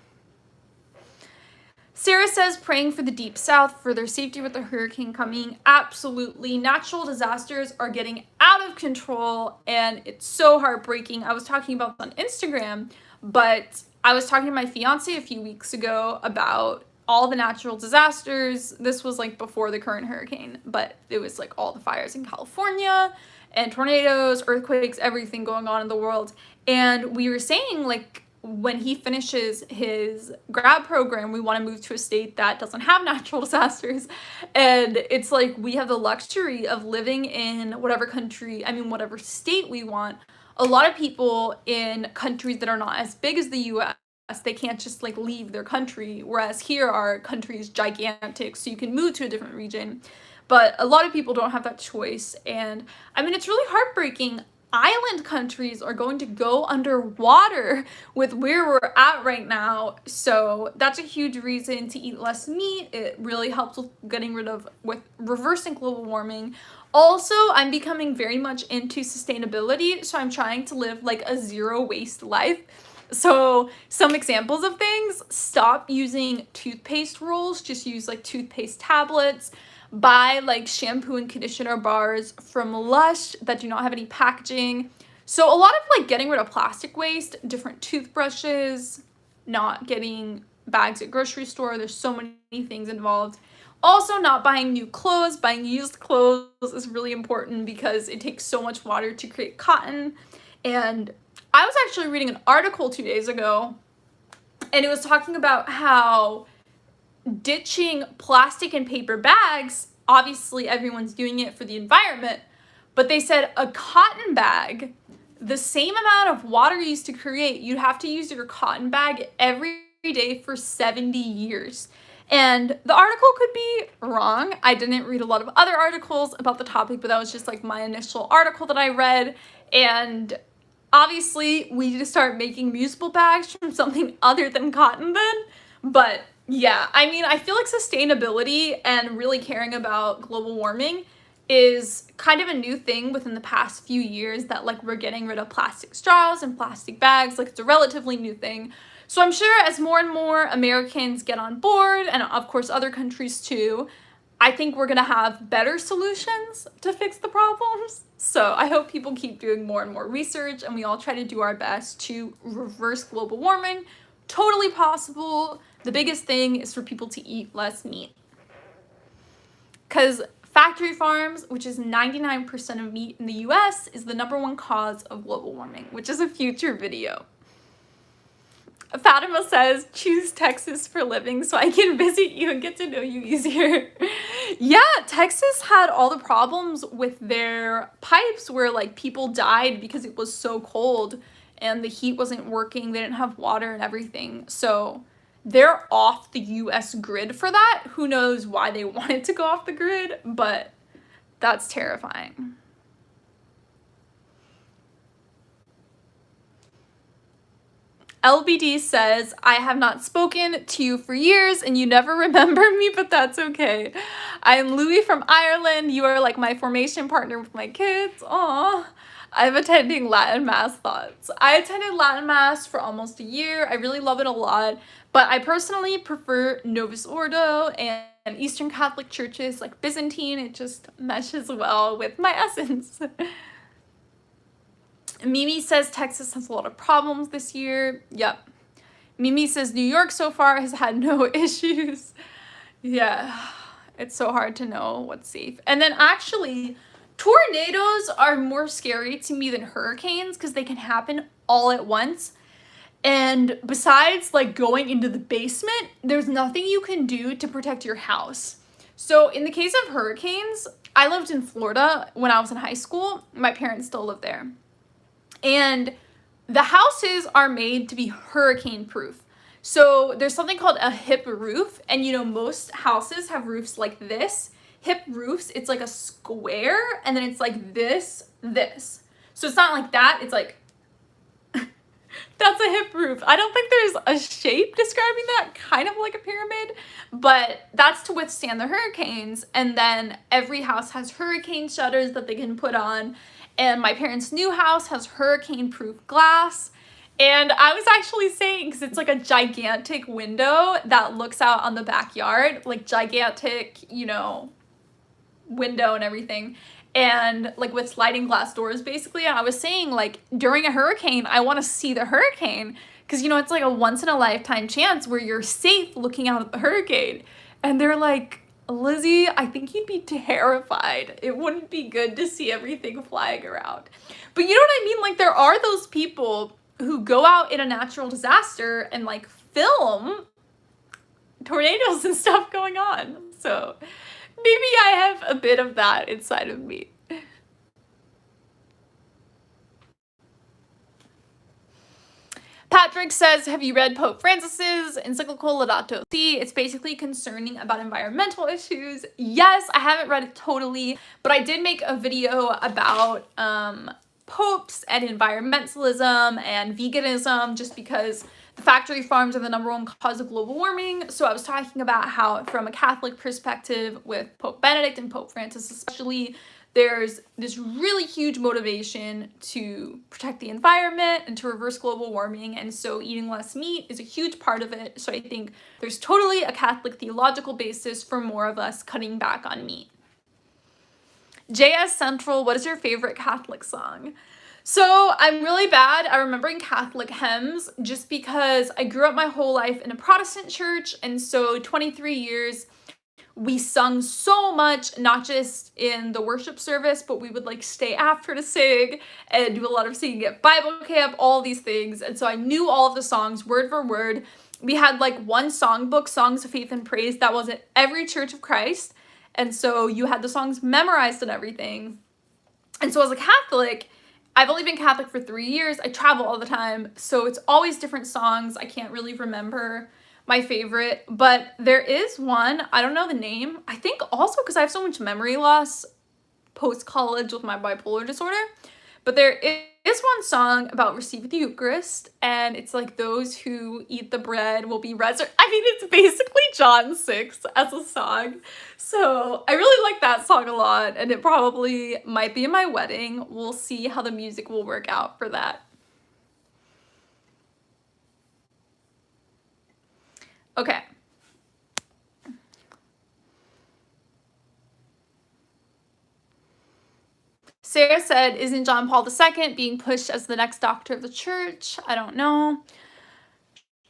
Sarah says, praying for the Deep South for their safety with the hurricane coming. Absolutely. Natural disasters are getting out of control and it's so heartbreaking. I was talking about this on Instagram, but I was talking to my fiance a few weeks ago about all the natural disasters. This was like before the current hurricane, but it was like all the fires in California and tornadoes, earthquakes, everything going on in the world. And we were saying like, when he finishes his grad program, we want to move to a state that doesn't have natural disasters. And it's like we have the luxury of living in whatever state we want. A lot of people in countries that are not as big as the US, they can't just like leave their country, whereas here our country is gigantic, so you can move to a different region. But a lot of people don't have that choice. And I mean, it's really heartbreaking. Island countries are going to go underwater with where we're at right now. So that's a huge reason to eat less meat. It really helps with reversing global warming. Also, I'm becoming very much into sustainability. So I'm trying to live like a zero waste life. So some examples of things: stop using toothpaste rolls, just use like toothpaste tablets. Buy like shampoo and conditioner bars from Lush that do not have any packaging. So a lot of like getting rid of plastic waste, different toothbrushes, not getting bags at grocery store. There's so many things involved. Also, not buying new clothes. Buying used clothes is really important because it takes so much water to create cotton. And I was actually reading an article 2 days ago, and it was talking about how ditching plastic and paper bags, obviously everyone's doing it for the environment, but they said a cotton bag, the same amount of water you used to create, you'd have to use your cotton bag every day for 70 years. And the article could be wrong. I didn't read a lot of other articles about the topic, but that was just like my initial article that I read. And obviously we need to start making reusable bags from something other than cotton then. But yeah, I mean, I feel like sustainability and really caring about global warming is kind of a new thing within the past few years, that like we're getting rid of plastic straws and plastic bags. Like, it's a relatively new thing. So I'm sure as more and more Americans get on board, and of course other countries too, I think we're gonna have better solutions to fix the problems. So I hope people keep doing more and more research, and we all try to do our best to reverse global warming. Totally possible. The biggest thing is for people to eat less meat. Because factory farms, which is 99% of meat in the US, is the #1 cause of global warming, which is a future video. Fatima says, choose Texas for living so I can visit you and get to know you easier. Yeah, Texas had all the problems with their pipes where like people died because it was so cold and the heat wasn't working. They didn't have water and everything. So they're off the US grid for that. Who knows why they wanted to go off the grid, but that's terrifying. LBD says, I have not spoken to you for years and you never remember me, but that's okay. I am Louie from Ireland. You are like my formation partner with my kids. Aw. I'm attending Latin Mass thoughts. I attended Latin Mass for almost a year. I really love it a lot, but I personally prefer Novus Ordo and Eastern Catholic churches like Byzantine. It just meshes well with my essence. Mimi says Texas has a lot of problems this year. Yep. Mimi says New York so far has had no issues. Yeah, it's so hard to know what's safe. And then actually, tornadoes are more scary to me than hurricanes because they can happen all at once. And besides like going into the basement, there's nothing you can do to protect your house. So in the case of hurricanes, I lived in Florida when I was in high school. My parents still live there. And the houses are made to be hurricane proof. So there's something called a hip roof. And you know, most houses have roofs like this. Hip roofs, it's like a square and then it's like this. So it's not like that, it's like, that's a hip roof. I don't think there's a shape describing that, kind of like a pyramid, but that's to withstand the hurricanes. And then every house has hurricane shutters that they can put on. And my parents' new house has hurricane-proof glass. And I was actually saying, because it's like a gigantic window that looks out on the backyard, like gigantic, you know, window and everything. And like with sliding glass doors, basically. And I was saying, like, during a hurricane, I want to see the hurricane. Because, you know, it's like a once-in-a-lifetime chance where you're safe looking out at the hurricane. And they're like, Lizzie, I think you'd be terrified. It wouldn't be good to see everything flying around. But you know what I mean? Like, there are those people who go out in a natural disaster and like film tornadoes and stuff going on. So maybe I have a bit of that inside of me. Patrick says, have you read Pope Francis's encyclical Laudato Si? It's basically concerning about environmental issues. Yes, I haven't read it totally, but I did make a video about popes and environmentalism and veganism, just because the factory farms are the #1 cause of global warming. So I was talking about how, from a Catholic perspective, with Pope Benedict and Pope Francis especially, there's this really huge motivation to protect the environment and to reverse global warming, and so eating less meat is a huge part of it. So I think there's totally a Catholic theological basis for more of us cutting back on meat. JS Central, what is your favorite Catholic song? So I'm really bad at remembering Catholic hymns just because I grew up my whole life in a Protestant church. And so 23 years, we sung so much, not just in the worship service, but we would like stay after to sing and do a lot of singing at Bible camp, all these things. And so I knew all of the songs word for word. We had like one songbook, Songs of Faith and Praise, that was at every Church of Christ. And so you had the songs memorized and everything. And so as a Catholic, I've only been Catholic for 3 years. I travel all the time, so it's always different songs. I can't really remember my favorite, but there is one, I don't know the name. I think also because I have so much memory loss post-college with my bipolar disorder, but there is one song about receiving the Eucharist, and it's like those who eat the bread will be resurrected. I mean, it's basically John 6 as a song. So I really like that song a lot, and it probably might be in my wedding. We'll see how the music will work out for that. Okay. Sarah said, isn't John Paul II being pushed as the next doctor of the church? I don't know.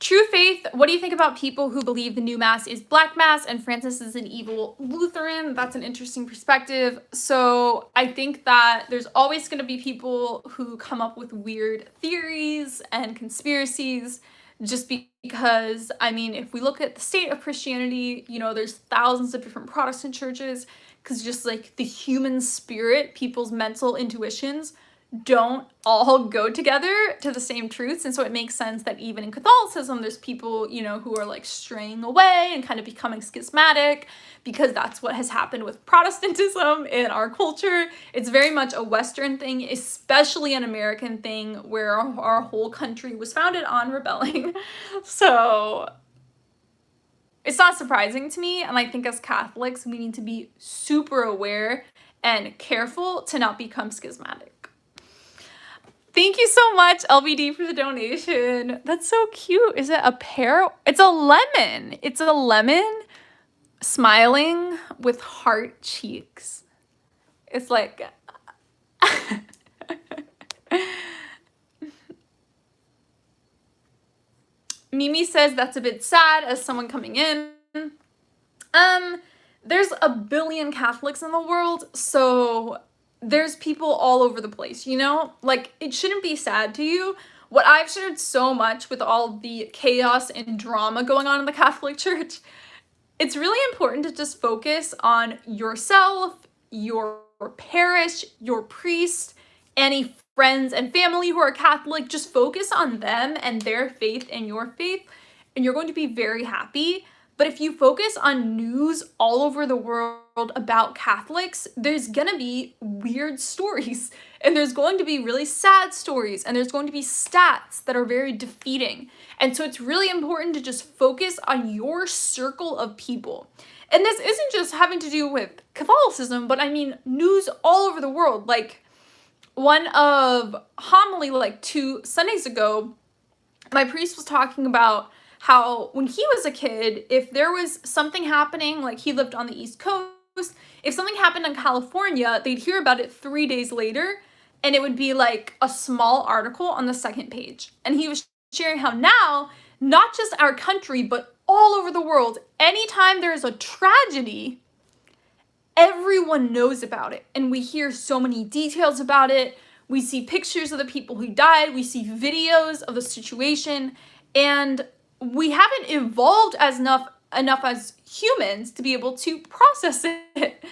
True Faith, what do you think about people who believe the new Mass is Black Mass and Francis is an evil Lutheran? That's an interesting perspective. So I think that there's always going to be people who come up with weird theories and conspiracies just because, I mean, if we look at the state of Christianity, you know, there's thousands of different Protestant churches because just like the human spirit, people's mental intuitions don't all go together to the same truths. And so it makes sense that even in Catholicism, there's people, you know, who are like straying away and kind of becoming schismatic because that's what has happened with Protestantism in our culture. It's very much a Western thing, especially an American thing where our whole country was founded on rebelling. So it's not surprising to me. And I think as Catholics, we need to be super aware and careful to not become schismatic. Thank you so much, LBD, for the donation. That's so cute. Is it a pear? It's a lemon. It's a lemon smiling with heart cheeks. It's like... Mimi says that's a bit sad as someone coming in. There's a billion Catholics in the world, so there's people all over the place, you know? Like, it shouldn't be sad to you. What I've shared so much with all the chaos and drama going on in the Catholic Church, it's really important to just focus on yourself, your parish, your priest, any friends and family who are Catholic. Just focus on them and their faith and your faith, and you're going to be very happy. But if you focus on news all over the world about Catholics, there's gonna be weird stories, and there's going to be really sad stories, and there's going to be stats that are very defeating. And so it's really important to just focus on your circle of people. And this isn't just having to do with Catholicism, but I mean news all over the world. Like one of homily like 2 Sundays ago, my priest was talking about how when he was a kid, if there was something happening, like he lived on the East Coast, if something happened in California, they'd hear about it 3 days later, and it would be like a small article on the second page. And he was sharing how now, not just our country, but all over the world, anytime there's a tragedy, everyone knows about it. And we hear so many details about it. We see pictures of the people who died. We see videos of the situation. And we haven't evolved as enough as humans to be able to process it.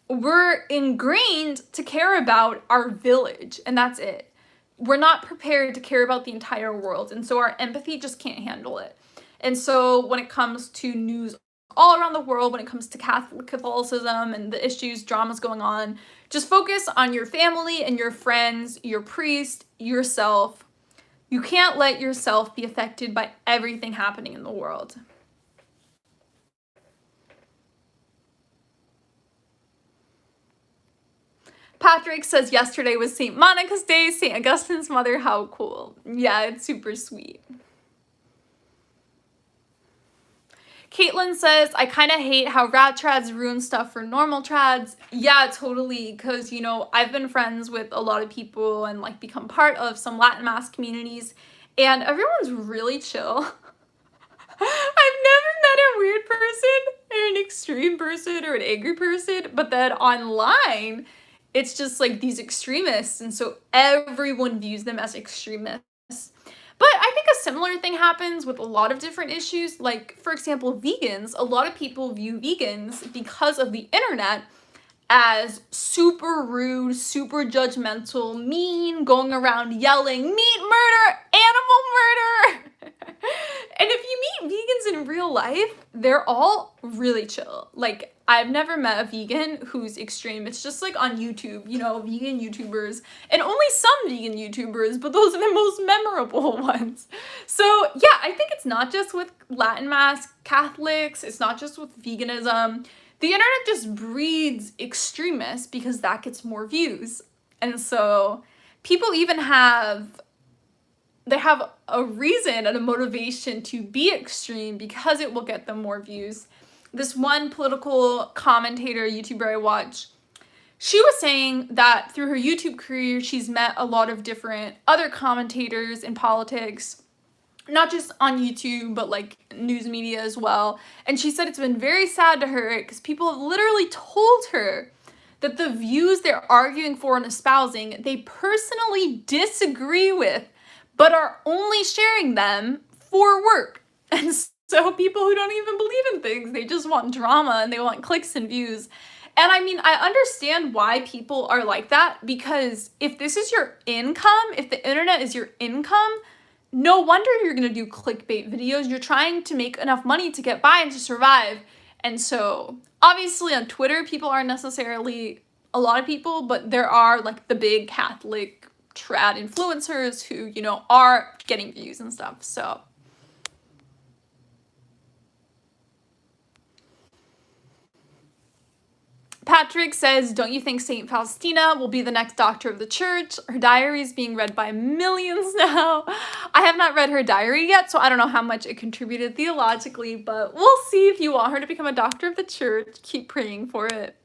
We're ingrained to care about our village, and that's it. We're not prepared to care about the entire world, and so our empathy just can't handle it. And so when it comes to news all around the world, when it comes to Catholicism and the issues, dramas going on, just focus on your family and your friends, your priest, yourself. You can't let yourself be affected by everything happening in the world. Patrick says yesterday was St. Monica's Day, St. Augustine's mother. How cool. Yeah, it's super sweet. Caitlin says, I kind of hate how rad trads ruin stuff for normal trads. Yeah, totally, because, you know, I've been friends with a lot of people and, like, become part of some Latin Mass communities, and everyone's really chill. I've never met a weird person, or an extreme person, or an angry person, but then online, it's just, like, these extremists, and so everyone views them as extremists. But I think a similar thing happens with a lot of different issues. Like, for example, vegans. A lot of people view vegans because of the internet as super rude, super judgmental, mean, going around yelling, meat murder, animal murder. And if you meet vegans in real life, they're all really chill. Like, I've never met a vegan who's extreme. It's just like on YouTube, you know, vegan YouTubers, and only some vegan YouTubers, but those are the most memorable ones. So yeah, I think it's not just with Latin Mass Catholics, it's not just with veganism. The internet just breeds extremists because that gets more views. And so people even have a reason and a motivation to be extreme because it will get them more views. This one political commentator, YouTuber I watch, she was saying that through her YouTube career, she's met a lot of different other commentators in politics, not just on YouTube, but like news media as well. And she said it's been very sad to her because people have literally told her that the views they're arguing for and espousing, they personally disagree with, but are only sharing them for work. And so people who don't even believe in things, they just want drama and they want clicks and views. And I mean, I understand why people are like that, because if this is your income, if the internet is your income, no wonder you're gonna do clickbait videos. You're trying to make enough money to get by and to survive. And so obviously on Twitter, people aren't necessarily a lot of people, but there are like the big Catholic trad influencers who, you know, are getting views and stuff. So Patrick says, don't you think St. Faustina will be the next doctor of the church? Her diary is being read by millions now. I have not read her diary yet, so I don't know how much it contributed theologically, but we'll see. If you want her to become a doctor of the church, keep praying for it.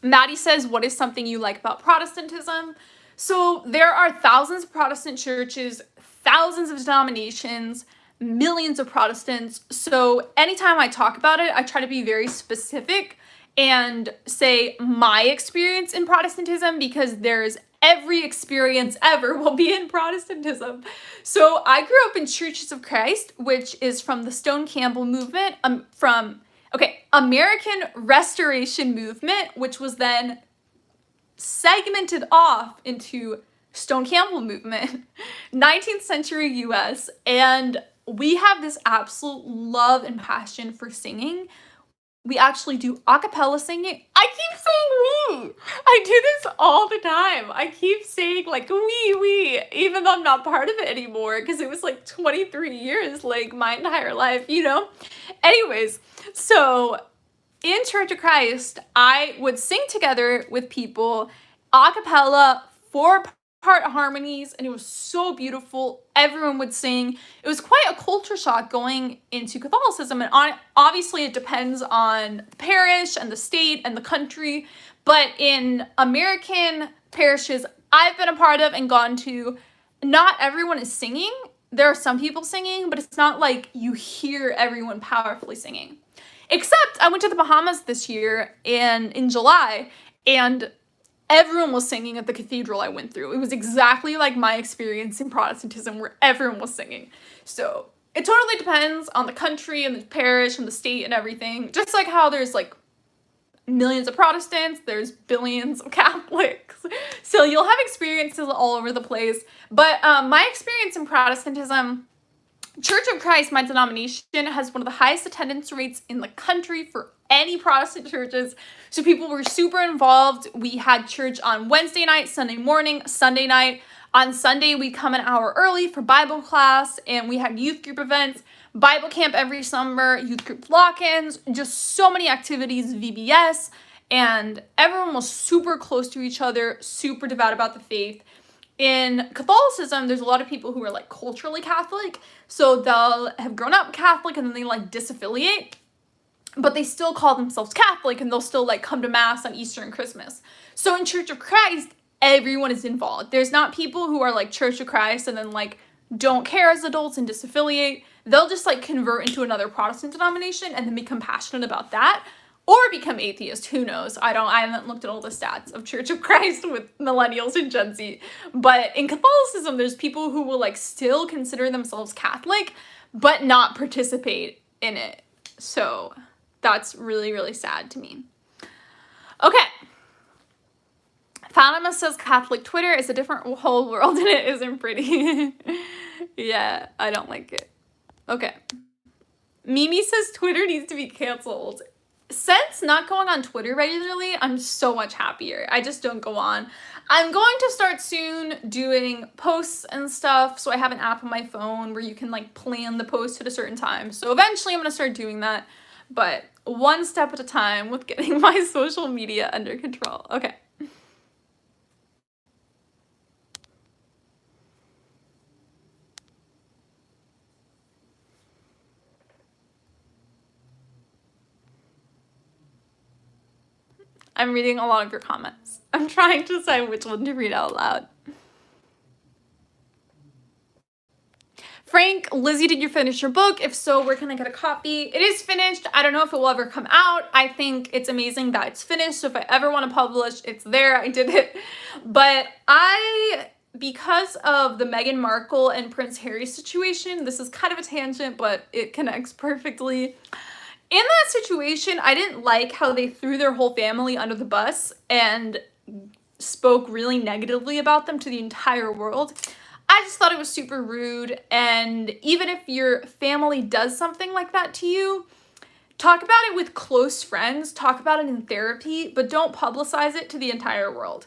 Maddie says, what is something you like about Protestantism? So there are thousands of Protestant churches, thousands of denominations, millions of Protestants. So anytime I talk about it, I try to be very specific and say my experience in Protestantism, because there's every experience ever will be in Protestantism. So I grew up in Churches of Christ, which is from the Stone Campbell movement, American Restoration movement, which was then segmented off into Stone Campbell movement, 19th century US, and we have this absolute love and passion for singing. We actually do a cappella singing. I keep saying we. I do this all the time. I keep saying like we, even though I'm not part of it anymore, because it was like 23 years, like my entire life, you know? Anyways, so in Church of Christ, I would sing together with people, a cappella, 4-part harmonies, and it was so beautiful. Everyone would sing. It was quite a culture shock going into Catholicism, and obviously it depends on the parish and the state and the country, but in American parishes I've been a part of and gone to, not everyone is singing. There are some people singing, but it's not like you hear everyone powerfully singing. Except I went to the Bahamas this year in July, and everyone was singing at the cathedral I went through. It was exactly like my experience in Protestantism, where everyone was singing. So it totally depends on the country and the parish and the state and everything. Just like how there's like millions of Protestants, there's billions of Catholics. So you'll have experiences all over the place. But my experience in Protestantism, Church of Christ, my denomination, has one of the highest attendance rates in the country for any Protestant churches. So people were super involved. We had church on Wednesday night, Sunday morning, Sunday night. On Sunday, we'd come an hour early for Bible class, and we had youth group events, Bible camp every summer, youth group lock-ins, just so many activities, VBS, and everyone was super close to each other, super devout about the faith. In Catholicism, there's a lot of people who are like culturally Catholic, so they'll have grown up Catholic and then they like disaffiliate, but they still call themselves Catholic and they'll still like come to Mass on Easter and Christmas. So in Church of Christ, everyone is involved. There's not people who are like Church of Christ and then like don't care as adults and disaffiliate. They'll just like convert into another Protestant denomination and then become passionate about that, or become atheist. Who knows? I haven't looked at all the stats of Church of Christ with millennials and Gen Z. But in Catholicism, there's people who will like still consider themselves Catholic, but not participate in it. So that's really, really sad to me. Okay. Fatima says Catholic Twitter is a different whole world and it isn't pretty. Yeah, I don't like it. Okay. Mimi says Twitter needs to be canceled. Since not going on Twitter regularly, I'm so much happier. I just don't go on. I'm going to start soon doing posts and stuff. So I have an app on my phone where you can like plan the post at a certain time. So eventually I'm going to start doing that. But one step at a time with getting my social media under control. Okay. I'm reading a lot of your comments. I'm trying to decide which one to read out loud. Frank, Lizzie, did you finish your book? If so, where can I get a copy? It is finished. I don't know if it will ever come out. I think it's amazing that it's finished. So if I ever want to publish, it's there. I did it. But because of the Meghan Markle and Prince Harry situation, this is kind of a tangent, but it connects perfectly. In that situation, I didn't like how they threw their whole family under the bus and spoke really negatively about them to the entire world. I just thought it was super rude, and even if your family does something like that to you, talk about it with close friends, talk about it in therapy, but don't publicize it to the entire world.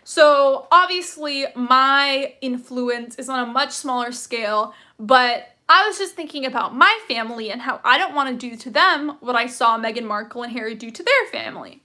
So obviously my influence is on a much smaller scale, but I was just thinking about my family and how I don't want to do to them what I saw Meghan Markle and Harry do to their family.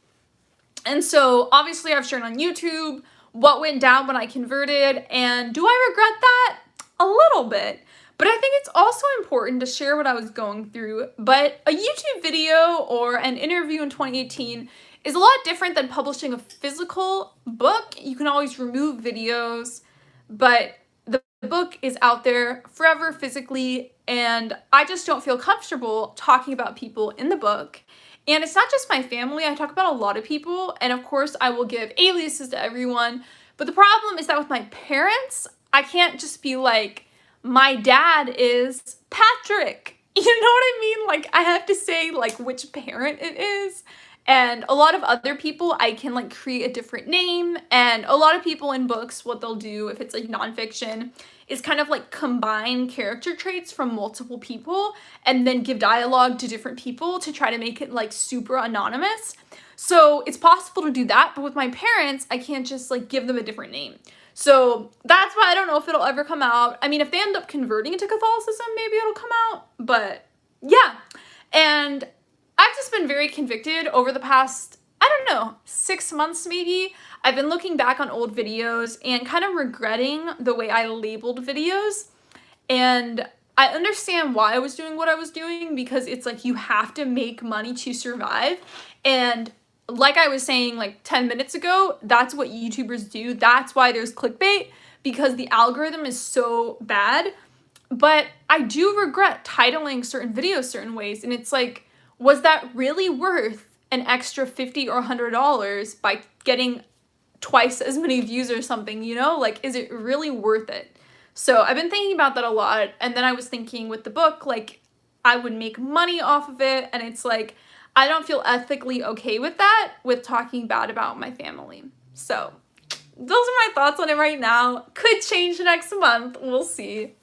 And so obviously I've shared on YouTube what went down when I converted, and do I regret that? A little bit. But I think it's also important to share what I was going through. But a YouTube video or an interview in 2018 is a lot different than publishing a physical book. You can always remove videos, but the book is out there forever physically, and I just don't feel comfortable talking about people in the book. And it's not just my family, I talk about a lot of people, and of course I will give aliases to everyone, but the problem is that with my parents, I can't just be like, my dad is Patrick. You know what I mean? Like, I have to say like which parent it is. And a lot of other people, I can like create a different name. And a lot of people in books, what they'll do if it's like nonfiction is kind of like combine character traits from multiple people and then give dialogue to different people to try to make it like super anonymous. So it's possible to do that, but with my parents, I can't just like give them a different name. So that's why I don't know if it'll ever come out. I mean, if they end up converting into Catholicism, maybe it'll come out, but yeah. And I've just been very convicted over the past, I don't know, 6 months maybe. I've been looking back on old videos and kind of regretting the way I labeled videos. And I understand why I was doing what I was doing, because it's like you have to make money to survive. And like I was saying like 10 minutes ago, that's what YouTubers do. That's why there's clickbait, because the algorithm is so bad. But I do regret titling certain videos certain ways. And it's like, was that really worth an extra $50 or $100 by getting twice as many views or something, you know? Like, is it really worth it? So I've been thinking about that a lot. And then I was thinking with the book, like, I would make money off of it. And it's like, I don't feel ethically okay with that, with talking bad about my family. So those are my thoughts on it right now. Could change next month. We'll see.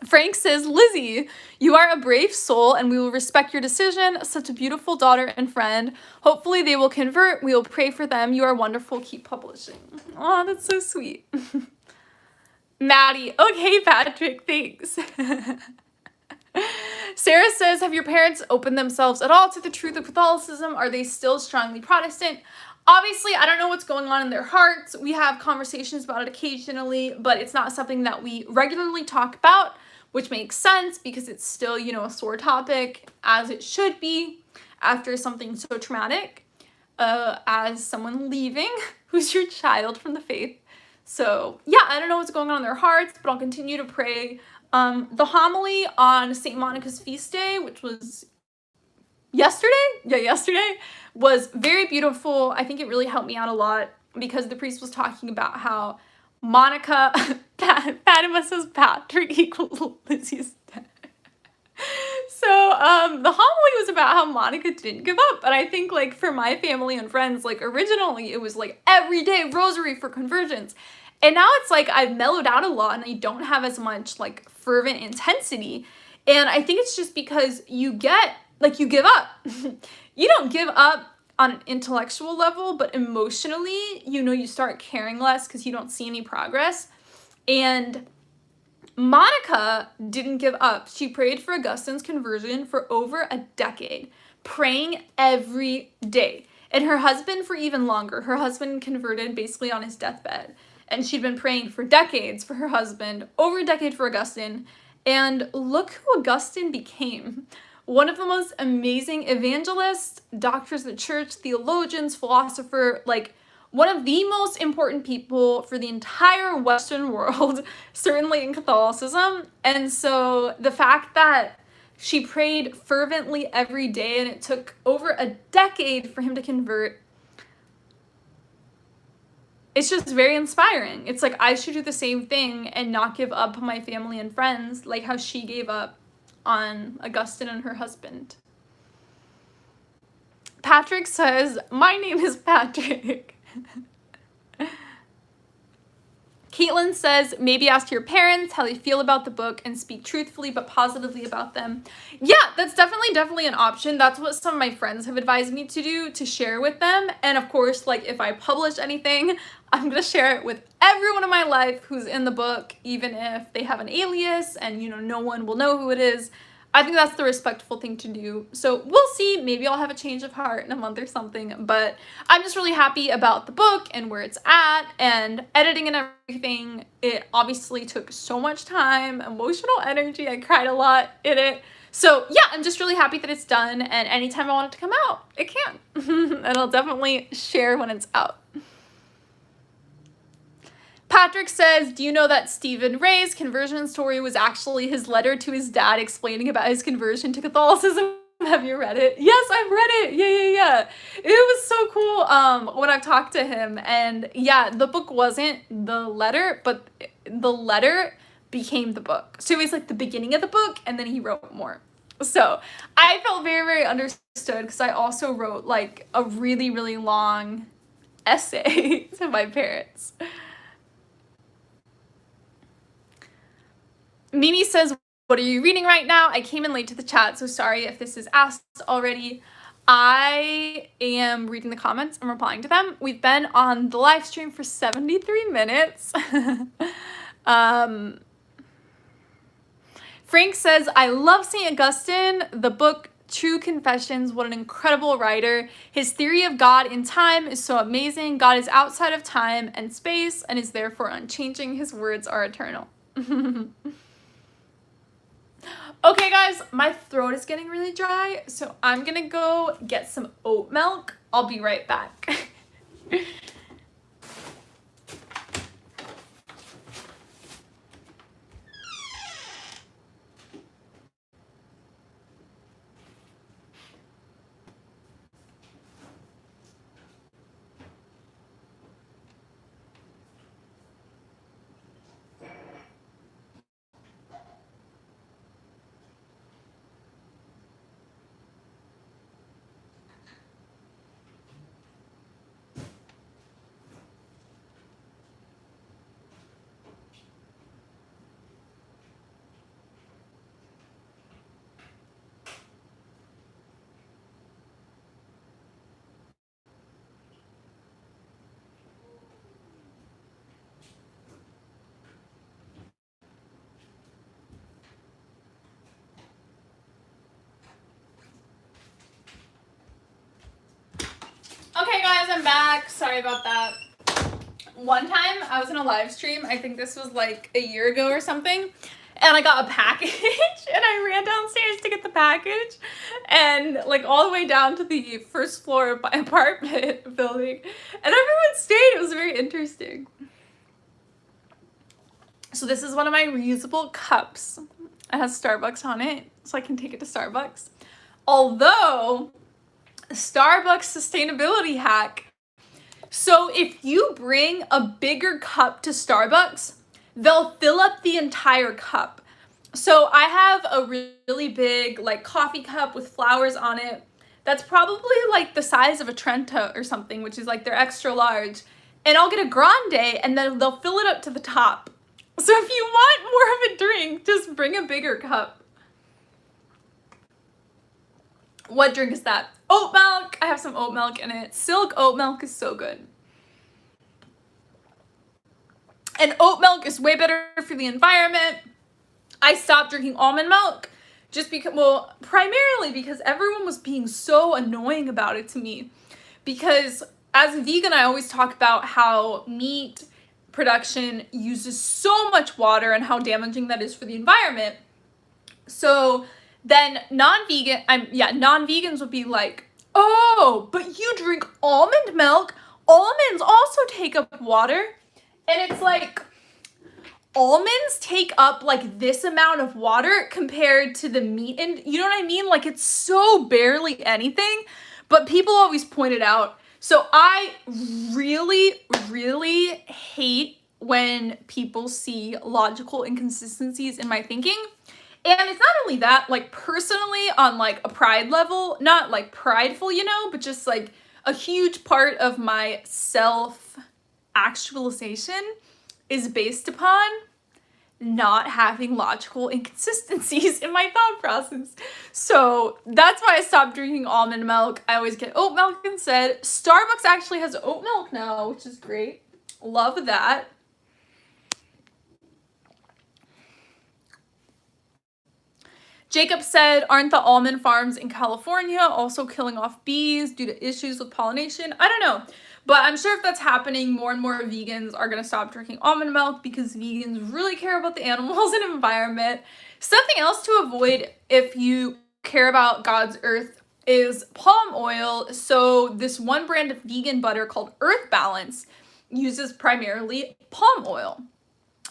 Frank says, Lizzie, you are a brave soul and we will respect your decision. Such a beautiful daughter and friend. Hopefully they will convert. We will pray for them. You are wonderful. Keep publishing. Oh, that's so sweet. Maddie, okay, Patrick, thanks. Sarah says, have your parents opened themselves at all to the truth of Catholicism? Are they still strongly Protestant? Obviously, I don't know what's going on in their hearts. We have conversations about it occasionally, but it's not something that we regularly talk about, which makes sense because it's still, you know, a sore topic, as it should be after something so traumatic as someone leaving who's your child from the faith. So yeah, I don't know what's going on in their hearts, but I'll continue to pray. The homily on St. Monica's feast day, which was yesterday, was very beautiful. I think it really helped me out a lot because the priest was talking about how Monica, Fatima says Patrick equals Lizzie's dad. So the homily was about how Monica didn't give up, and I think like for my family and friends, like originally it was like everyday rosary for conversions, and now it's like I've mellowed out a lot and I don't have as much like fervent intensity, and I think it's just because you give up. You don't give up on an intellectual level, but emotionally, you know, you start caring less because you don't see any progress. And Monica didn't give up. She prayed for Augustine's conversion for over a decade, praying every day. And her husband for even longer. Her husband converted basically on his deathbed. And she'd been praying for decades for her husband, over a decade for Augustine. And look who Augustine became. One of the most amazing evangelists, doctors of the church, theologians, philosopher, like one of the most important people for the entire Western world, certainly in Catholicism. And so the fact that she prayed fervently every day and it took over a decade for him to convert, it's just very inspiring. It's like I should do the same thing and not give up on my family and friends like how she gave up on Augustine and her husband. Patrick says, my name is Patrick. Caitlin says, maybe ask your parents how they feel about the book and speak truthfully but positively about them. Yeah, that's definitely an option. That's what some of my friends have advised me to do, to share with them. And of course, like if I publish anything, I'm gonna share it with everyone in my life who's in the book, even if they have an alias and, you know, no one will know who it is. I think that's the respectful thing to do. So we'll see. Maybe I'll have a change of heart in a month or something. But I'm just really happy about the book and where it's at and editing and everything. It obviously took so much time, emotional energy. I cried a lot in it. So yeah, I'm just really happy that it's done. And anytime I want it to come out, it can. And I'll definitely share when it's out. Patrick says, do you know that Stephen Ray's conversion story was actually his letter to his dad explaining about his conversion to Catholicism? Have you read it? Yes, I've read it. Yeah. It was so cool when I've talked to him. And yeah, the book wasn't the letter, but the letter became the book. So it was like the beginning of the book and then he wrote more. So I felt very understood because I also wrote like a really long essay to my parents. Mimi says, what are you reading right now? I came in late to the chat, so sorry if this is asked already. I am reading the comments and replying to them. We've been on the live stream for 73 minutes. Frank says, I love St. Augustine. The book, True Confessions, what an incredible writer. His theory of God in time is so amazing. God is outside of time and space and is therefore unchanging. His words are eternal. Okay guys, my throat is getting really dry, so I'm gonna go get some oat milk. I'll be right back. Okay guys, I'm back. Sorry about that. One time I was in a live stream, I think this was like a year ago or something, and I got a package and I ran downstairs to get the package and like all the way down to the first floor of my apartment building, and everyone stayed. It was very interesting. So this is one of my reusable cups. It has Starbucks on it, so I can take it to Starbucks. Although, Starbucks sustainability hack. So if you bring a bigger cup to Starbucks, they'll fill up the entire cup. So I have a really big like coffee cup with flowers on it. That's probably like the size of a Trenta or something, which is like they're extra large. And I'll get a grande and then they'll fill it up to the top. So if you want more of a drink, just bring a bigger cup. What drink is that? Oat milk. I have some oat milk in it. Silk oat milk is so good. And oat milk is way better for the environment. I stopped drinking almond milk just because, well, primarily because everyone was being so annoying about it to me. Because as a vegan, I always talk about how meat production uses so much water and how damaging that is for the environment. So then non-vegans would be like, oh, but you drink almond milk. Almonds also take up water. And it's like, almonds take up like this amount of water compared to the meat. And you know what I mean? Like it's so barely anything, but people always point it out. So I really, really hate when people see logical inconsistencies in my thinking. And it's not only that, like personally on like a pride level, not like prideful, you know, but just like a huge part of my self-actualization is based upon not having logical inconsistencies in my thought process. So that's why I stopped drinking almond milk. I always get oat milk instead. Starbucks actually has oat milk now, which is great. Love that. Jacob said, aren't the almond farms in California also killing off bees due to issues with pollination? I don't know. But I'm sure if that's happening, more and more vegans are going to stop drinking almond milk because vegans really care about the animals and environment. Something else to avoid if you care about God's earth is palm oil. So this one brand of vegan butter called Earth Balance uses primarily palm oil.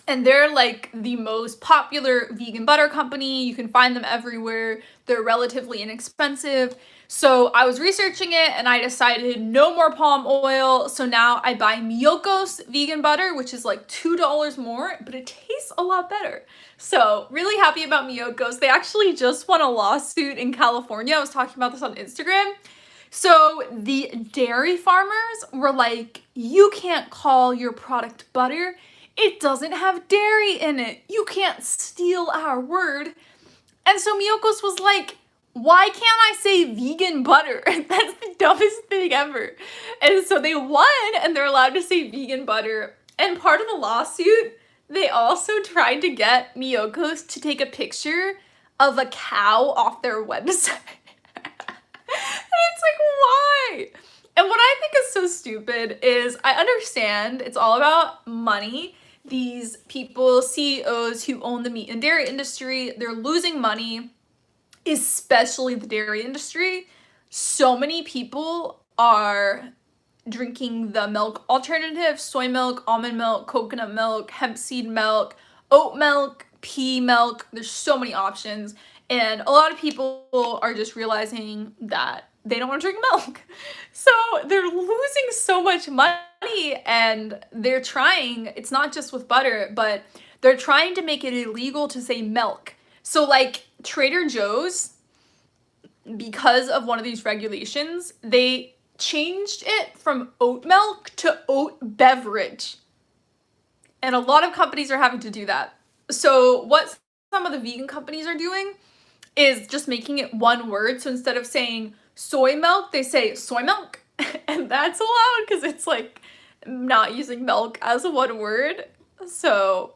And they're like the most popular vegan butter company. You can find them everywhere. They're relatively inexpensive. So I was researching it and I decided no more palm oil. So now I buy Miyoko's vegan butter, which is like $2 more, but it tastes a lot better. So really happy about Miyoko's. They actually just won a lawsuit in California. I was talking about this on Instagram. So the dairy farmers were like, you can't call your product butter. It doesn't have dairy in it. You can't steal our word. And so Miyoko's was like, why can't I say vegan butter? That's the dumbest thing ever. And so they won and they're allowed to say vegan butter. And part of the lawsuit, they also tried to get Miyoko's to take a picture of a cow off their website. And it's like, why? And what I think is so stupid is I understand it's all about money. These people, CEOs who own the meat and dairy industry, they're losing money, especially the dairy industry. So many people are drinking the milk alternative, soy milk, almond milk, coconut milk, hemp seed milk, oat milk, pea milk. There's so many options. And a lot of people are just realizing that they don't want to drink milk. So they're losing so much money and they're trying, it's not just with butter, but they're trying to make it illegal to say milk. So like Trader Joe's, because of one of these regulations, they changed it from oat milk to oat beverage. And a lot of companies are having to do that. So what some of the vegan companies are doing is just making it one word. So instead of saying soy milk, they say soy milk. And that's allowed because it's like not using milk as a one word. So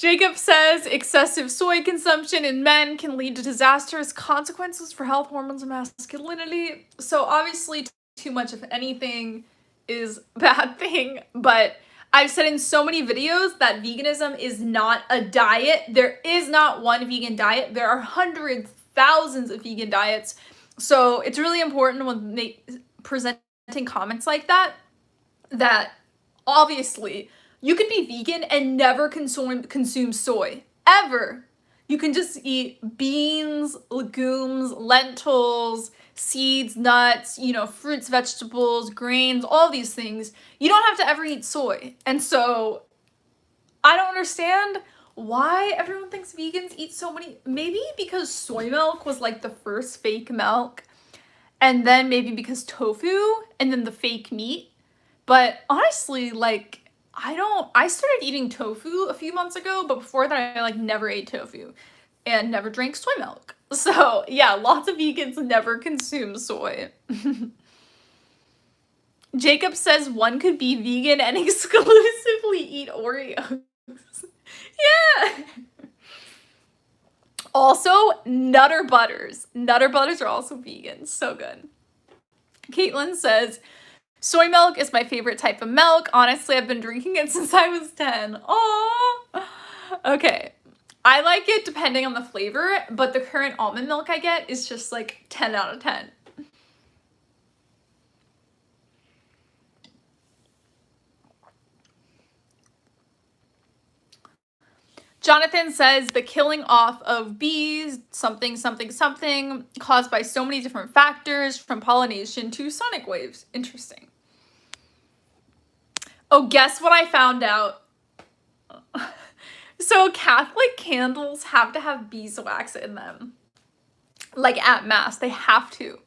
Jacob says excessive soy consumption in men can lead to disastrous consequences for health, hormones, and masculinity. So obviously too much of anything is a bad thing, but I've said in so many videos that veganism is not a diet. There is not one vegan diet. There are hundreds, thousands of vegan diets. So it's really important when presenting comments like that, that obviously you can be vegan and never consume soy, ever. You can just eat beans, legumes, lentils, seeds, nuts, fruits, vegetables, grains, all these things. You don't have to ever eat soy. And so I don't understand why everyone thinks vegans eat so many. Maybe because soy milk was like the first fake milk, and then maybe because tofu, and then the fake meat. But honestly, like, I started eating tofu a few months ago, but before that I never ate tofu and never drank soy milk. So yeah, lots of vegans never consume soy. Jacob says one could be vegan and exclusively eat Oreos. Yeah. Also, Nutter Butters. Nutter Butters are also vegan. So good. Caitlin says, soy milk is my favorite type of milk. Honestly, I've been drinking it since I was 10. Aww. Okay. I like it depending on the flavor, but the current almond milk I get is just like 10 out of 10. Jonathan says the killing off of bees, something, something, something, caused by so many different factors, from pollination to sonic waves. Interesting. Oh, guess what I found out? So Catholic candles have to have beeswax in them. Like at Mass, they have to.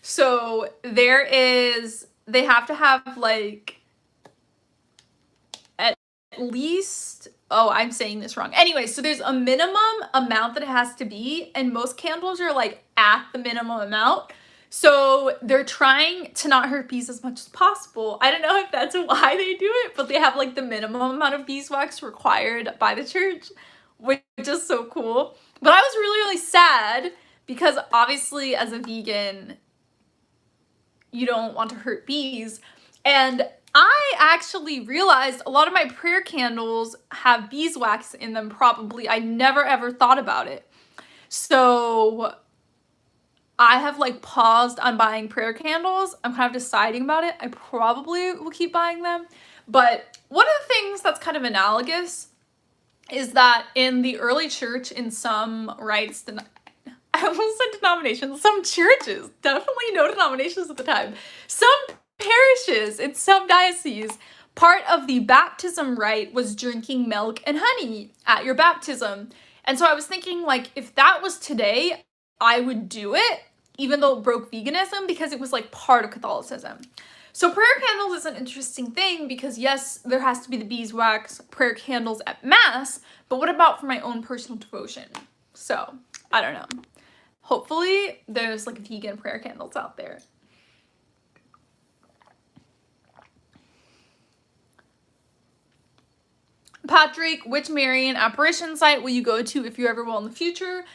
So they have to have like at least, oh, I'm saying this wrong. Anyway, so there's a minimum amount that it has to be, and most candles are like at the minimum amount. So they're trying to not hurt bees as much as possible. I don't know if that's why they do it, but they have like the minimum amount of beeswax required by the church, which is so cool. But I was really, really sad because obviously as a vegan, you don't want to hurt bees. And I actually realized a lot of my prayer candles have beeswax in them probably. I never ever thought about it. So I have like paused on buying prayer candles. I'm kind of deciding about it. I probably will keep buying them. But one of the things that's kind of analogous is that in the early church, in some rites, I almost said denominations, some churches, definitely no denominations at the time, some parishes in some dioceses, part of the baptism rite was drinking milk and honey at your baptism. And so I was thinking, like, if that was today, I would do it, even though it broke veganism, because it was like part of Catholicism. So prayer candles is an interesting thing because yes, there has to be the beeswax prayer candles at Mass, but what about for my own personal devotion? So I don't know. Hopefully there's like vegan prayer candles out there. Patrick, which Marian apparition site will you go to if you ever will in the future?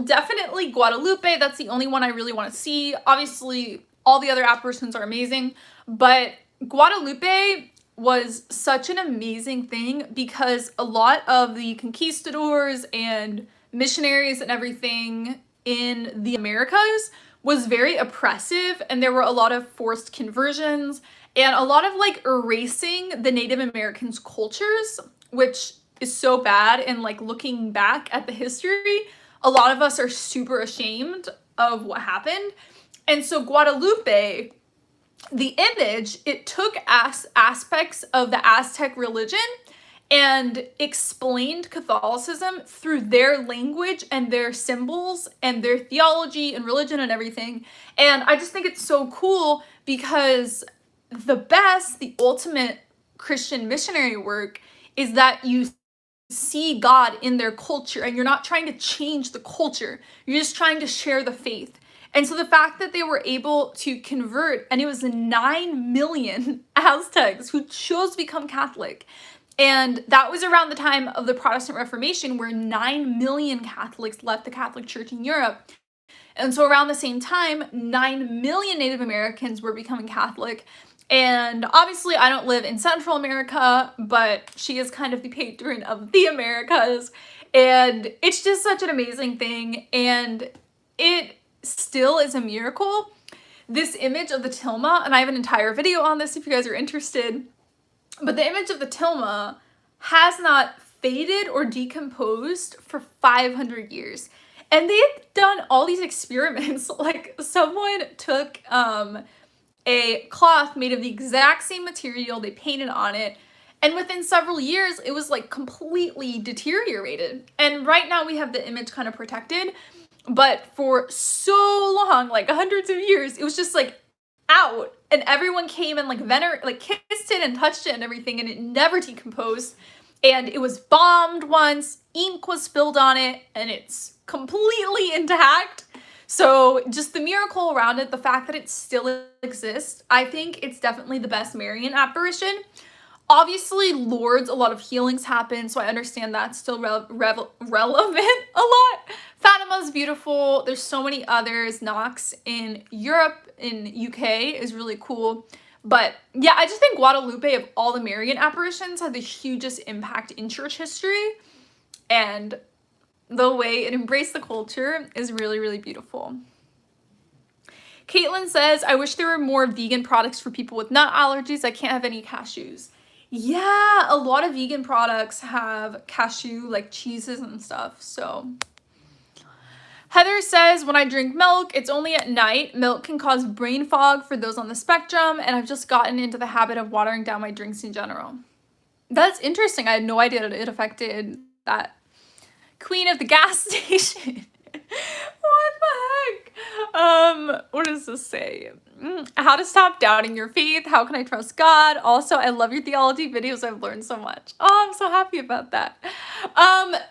Definitely Guadalupe. That's the only one I really want to see. Obviously, all the other apparitions are amazing, but Guadalupe was such an amazing thing because a lot of the conquistadors and missionaries and everything in the Americas was very oppressive, and there were a lot of forced conversions and a lot of like erasing the Native Americans' cultures, which is so bad. And like looking back at the history, a lot of us are super ashamed of what happened. And so Guadalupe, the image, it took aspects of the Aztec religion and explained Catholicism through their language and their symbols and their theology and religion and everything. And I just think it's so cool because the ultimate Christian missionary work is that you see God in their culture and you're not trying to change the culture. You're just trying to share the faith. And so the fact that they were able to convert, and it was 9 million Aztecs who chose to become Catholic. And that was around the time of the Protestant Reformation, where 9 million Catholics left the Catholic Church in Europe. And so around the same time, 9 million Native Americans were becoming Catholic. And obviously I don't live in Central America, but she is kind of the patron of the Americas. And it's just such an amazing thing. And it still is a miracle. This image of the tilma, and I have an entire video on this if you guys are interested, but the image of the tilma has not faded or decomposed for 500 years. And they've done all these experiments. Like, someone took a cloth made of the exact same material, they painted on it, and within several years, it was like completely deteriorated. And right now we have the image kind of protected, but for so long, like hundreds of years, it was just like out, and everyone came and like kissed it and touched it and everything, and it never decomposed. And it was bombed once, ink was spilled on it, and it's completely intact. So just the miracle around it, the fact that it still exists, I think it's definitely the best Marian apparition. Obviously, Lourdes, a lot of healings happen, so I understand that's still relevant a lot. Fatima's beautiful. There's so many others. Knox in Europe, in UK, is really cool. But yeah, I just think Guadalupe, of all the Marian apparitions, had the hugest impact in church history. And the way it embraced the culture is really, really beautiful. Caitlin says, I wish there were more vegan products for people with nut allergies. I can't have any cashews. Yeah, a lot of vegan products have cashew, like cheeses and stuff, so. Heather says, when I drink milk, it's only at night. Milk can cause brain fog for those on the spectrum, and I've just gotten into the habit of watering down my drinks in general. That's interesting. I had no idea that it affected that queen of the gas station. What the heck? What does this say? How to stop doubting your faith. How can I trust God? Also, I love your theology videos. I've learned so much. Oh, I'm so happy about that.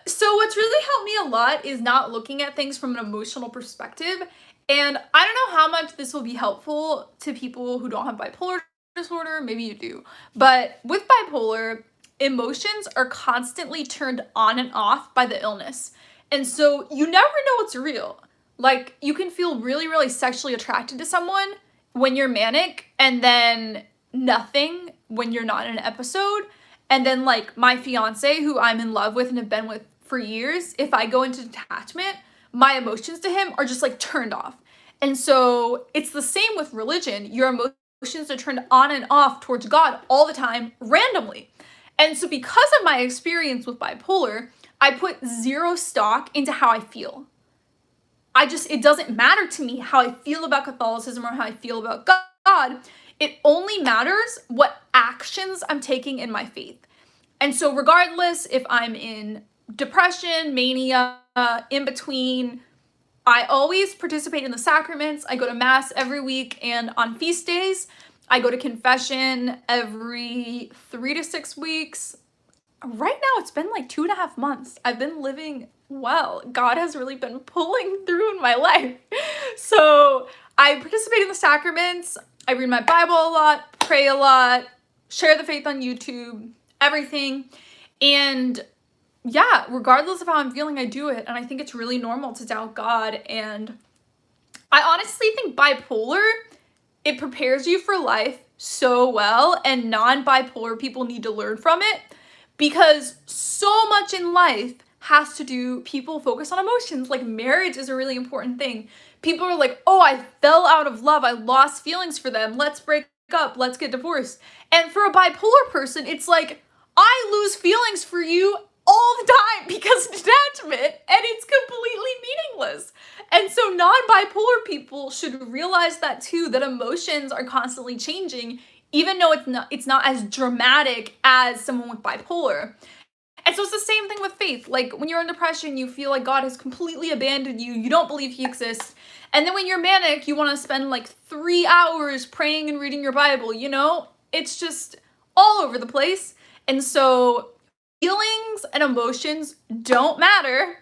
So what's really helped me a lot is not looking at things from an emotional perspective. And I don't know how much this will be helpful to people who don't have bipolar disorder. Maybe you do. But with bipolar, emotions are constantly turned on and off by the illness. And so you never know what's real. Like, you can feel really, really sexually attracted to someone when you're manic, and then nothing when you're not in an episode. And then, like, my fiance, who I'm in love with and have been with for years, if I go into detachment, my emotions to him are just like turned off. And so it's the same with religion. Your emotions are turned on and off towards God all the time, randomly. And so because of my experience with bipolar, I put zero stock into how I feel. It doesn't matter to me how I feel about Catholicism or how I feel about God. It only matters what actions I'm taking in my faith. And so regardless if I'm in depression, mania, in between, I always participate in the sacraments. I go to mass every week, and on feast days, I go to confession every 3 to 6 weeks. Right now, it's been like 2.5 months. I've been living well. God has really been pulling through in my life. So I participate in the sacraments. I read my Bible a lot, pray a lot, share the faith on YouTube, everything. And yeah, regardless of how I'm feeling, I do it. And I think it's really normal to doubt God. And I honestly think bipolar, it prepares you for life so well. And non-bipolar people need to learn from it, because so much in life has to do, people focus on emotions. Like, marriage is a really important thing. People are like, oh, I fell out of love. I lost feelings for them. Let's break up. Let's get divorced. And for a bipolar person, it's like, I lose feelings for you all the time because of detachment, and it's completely meaningless. And so non-bipolar people should realize that too, that emotions are constantly changing, even though it's not as dramatic as someone with bipolar. And so it's the same thing with faith. Like, when you're in depression, you feel like God has completely abandoned you. You don't believe he exists. And then when you're manic, you want to spend like 3 hours praying and reading your Bible, you know? It's just all over the place. And so feelings and emotions don't matter.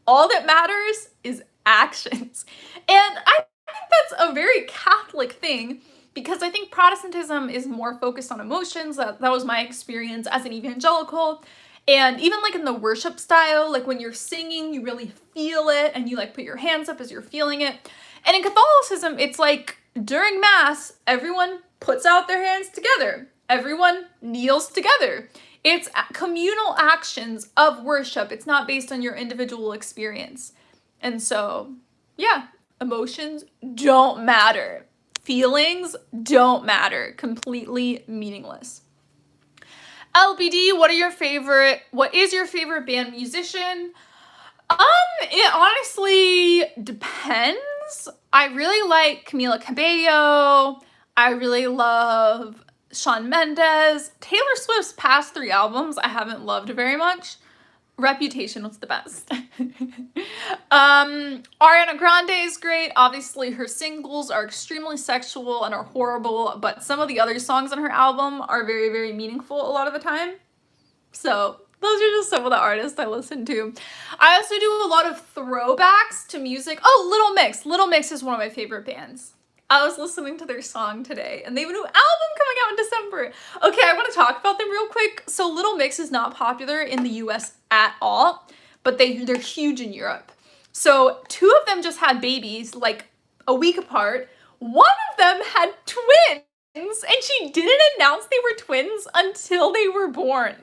All that matters is actions. And I think that's a very Catholic thing, because I think Protestantism is more focused on emotions. That was my experience as an evangelical. And even like in the worship style, like when you're singing, you really feel it and you like put your hands up as you're feeling it. And in Catholicism, it's like during Mass, everyone puts out their hands together. Everyone kneels together. It's communal actions of worship. It's not based on your individual experience. And so, yeah, emotions don't matter. Feelings don't matter. Completely meaningless. LBD, what is your favorite band musician? It honestly depends. I really like Camila Cabello. I really love Shawn Mendes. Taylor Swift's past 3 albums I haven't loved very much. Reputation was the best. Ariana Grande is great. Obviously, her singles are extremely sexual and are horrible, but some of the other songs on her album are very, very meaningful a lot of the time. So those are just some of the artists I listen to. I also do a lot of throwbacks to music. Oh, Little Mix. Little Mix is one of my favorite bands. I was listening to their song today, and they have a new album coming out in December. Okay, I want to talk about them real quick. So Little Mix is not popular in the US at all, but they're huge in Europe. So 2 of them just had babies like a week apart. One of them had twins, and she didn't announce they were twins until they were born,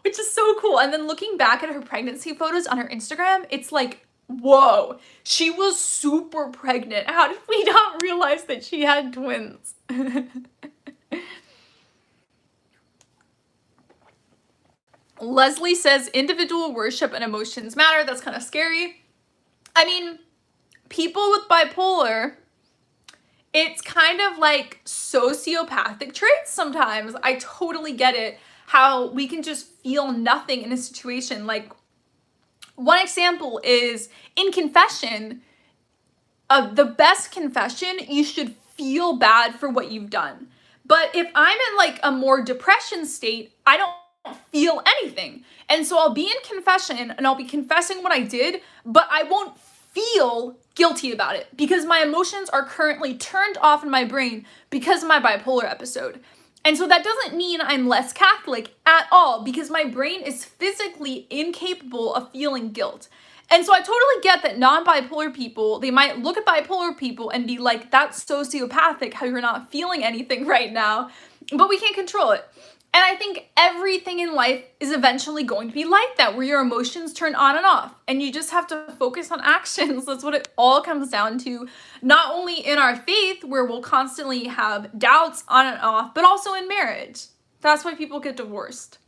which is so cool. And then looking back at her pregnancy photos on her Instagram, it's like, whoa, she was super pregnant. How did we not realize that she had twins? Leslie says individual worship and emotions matter. That's kind of scary. I mean, people with bipolar, it's kind of like sociopathic traits sometimes. I totally get it. How we can just feel nothing in a situation. Like, one example is in confession, the best confession, you should feel bad for what you've done. But if I'm in like a more depression state, I don't feel anything. And so I'll be in confession and I'll be confessing what I did, but I won't feel guilty about it because my emotions are currently turned off in my brain because of my bipolar episode. And so that doesn't mean I'm less Catholic at all because my brain is physically incapable of feeling guilt. And so I totally get that non-bipolar people, they might look at bipolar people and be like, that's sociopathic how you're not feeling anything right now, but we can't control it. And I think everything in life is eventually going to be like that, where your emotions turn on and off. And you just have to focus on actions. That's what it all comes down to. Not only in our faith, where we'll constantly have doubts on and off, but also in marriage. That's why people get divorced.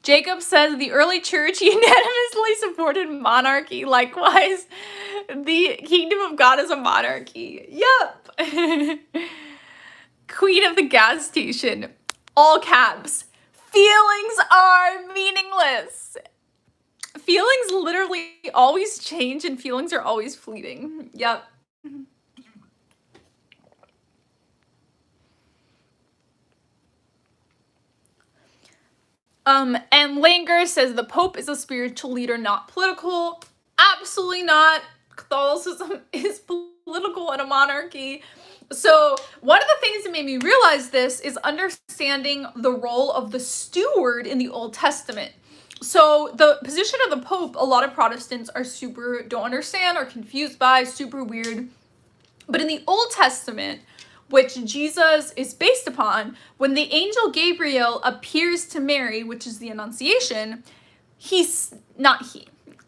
Jacob says the early church unanimously supported monarchy. Likewise, the kingdom of God is a monarchy. Yep. Queen of the gas station, all caps. Feelings are meaningless. Feelings literally always change and feelings are always fleeting. Yep. And Langer says the Pope is a spiritual leader, not political. Absolutely not. Catholicism is political in a monarchy. So one of the things that made me realize this is understanding the role of the steward in the Old Testament. So the position of the Pope, a lot of Protestants don't understand or confused by, super weird. But in the Old Testament, which Jesus is based upon, when the angel Gabriel appears to Mary, which is the Annunciation,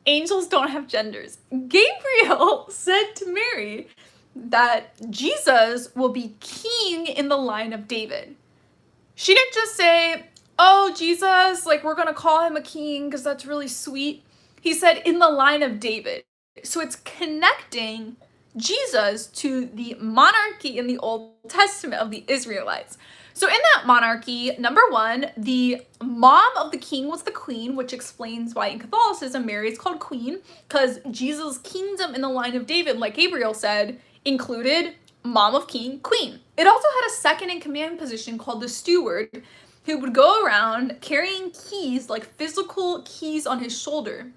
angels don't have genders. Gabriel said to Mary that Jesus will be king in the line of David. She didn't just say, oh, Jesus, like we're going to call him a king because that's really sweet. He said in the line of David. So it's connecting Jesus to the monarchy in the Old Testament of the Israelites. So in that monarchy, number one, the mom of the king was the queen, which explains why in Catholicism Mary is called queen, because Jesus' kingdom in the line of David, like Gabriel said, included mom of king, queen. It also had a second in command position called the steward, who would go around carrying keys, like physical keys on his shoulder.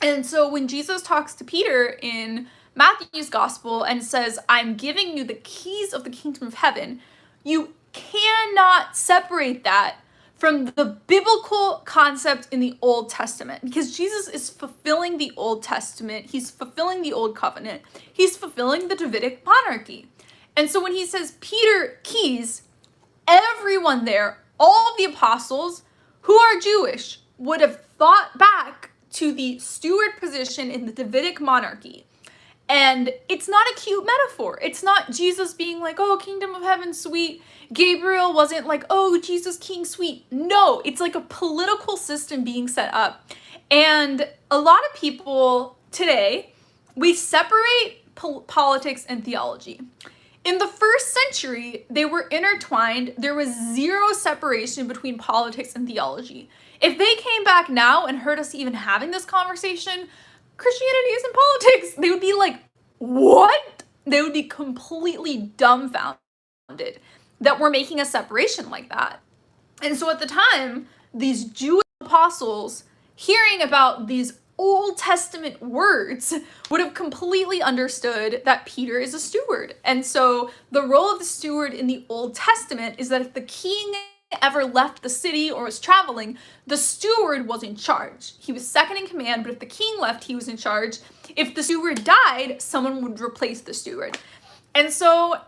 And so when Jesus talks to Peter in Matthew's gospel and says, I'm giving you the keys of the kingdom of heaven, you cannot separate that from the biblical concept in the Old Testament, because Jesus is fulfilling the Old Testament. He's fulfilling the Old Covenant. He's fulfilling the Davidic monarchy. And so when he says Peter keys, everyone there, all of the apostles who are Jewish, would have thought back to the steward position in the Davidic monarchy. And it's not a cute metaphor. It's not Jesus being like, oh, kingdom of heaven, sweet. Gabriel wasn't like, oh, Jesus, king, sweet. No, it's like a political system being set up. And a lot of people today, we separate politics and theology. In the first century, they were intertwined. There was zero separation between politics and theology. If they came back now and heard us even having this conversation, Christianity isn't politics, they would be like, what? They would be completely dumbfounded that we're making a separation like that. And so at the time, these Jewish apostles hearing about these Old Testament words would have completely understood that Peter is a steward. And so the role of the steward in the Old Testament is that if the king ever left the city or was traveling, the steward was in charge. He was second in command, but if the king left, he was in charge. If the steward died, someone would replace the steward. And so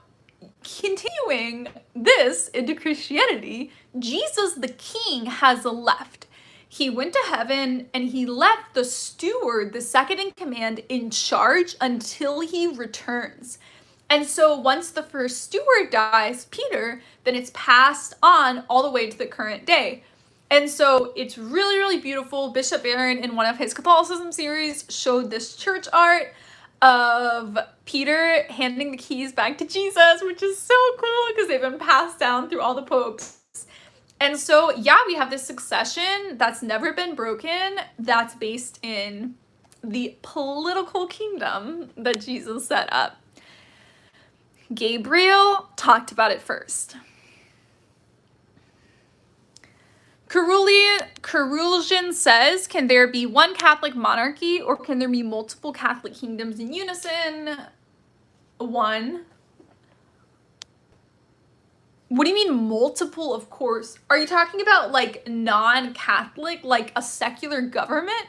continuing this into Christianity, Jesus the king has left. He went to heaven and he left the steward, the second in command, in charge until he returns. And so once the first steward dies, Peter, then it's passed on all the way to the current day. And so it's really, really beautiful. Bishop Barron, in one of his Catholicism series, showed this church art of Peter handing the keys back to Jesus, which is so cool because they've been passed down through all the popes. And so, yeah, we have this succession that's never been broken, that's based in the political kingdom that Jesus set up. Gabriel talked about it first. Carullian says, can there be one Catholic monarchy or can there be multiple Catholic kingdoms in unison? One. What do you mean multiple? Of course. Are you talking about like non-Catholic, like a secular government?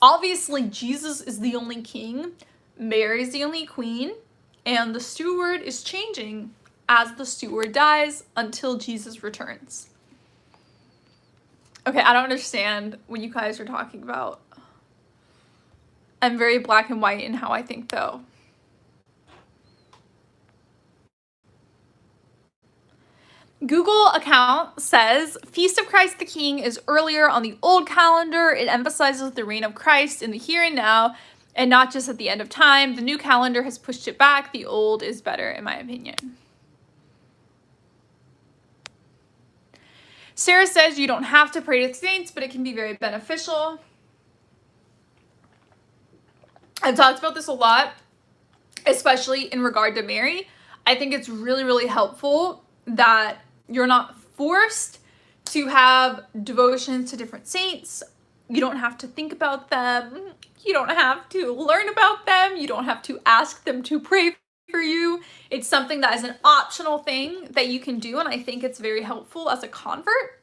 Obviously, Jesus is the only king, Mary's the only queen, and the steward is changing as the steward dies until Jesus returns. Okay, I don't understand what you guys are talking about. I'm very black and white in how I think, though. Google account says, Feast of Christ the King is earlier on the old calendar. It emphasizes the reign of Christ in the here and now, and not just at the end of time. The new calendar has pushed it back. The old is better, in my opinion. Sarah says you don't have to pray to saints, but it can be very beneficial. I've talked about this a lot, especially in regard to Mary. I think it's really, really helpful that you're not forced to have devotions to different saints. You don't have to think about them. You don't have to learn about them. You don't have to ask them to pray for you. It's something that is an optional thing that you can do, and I think it's very helpful as a convert.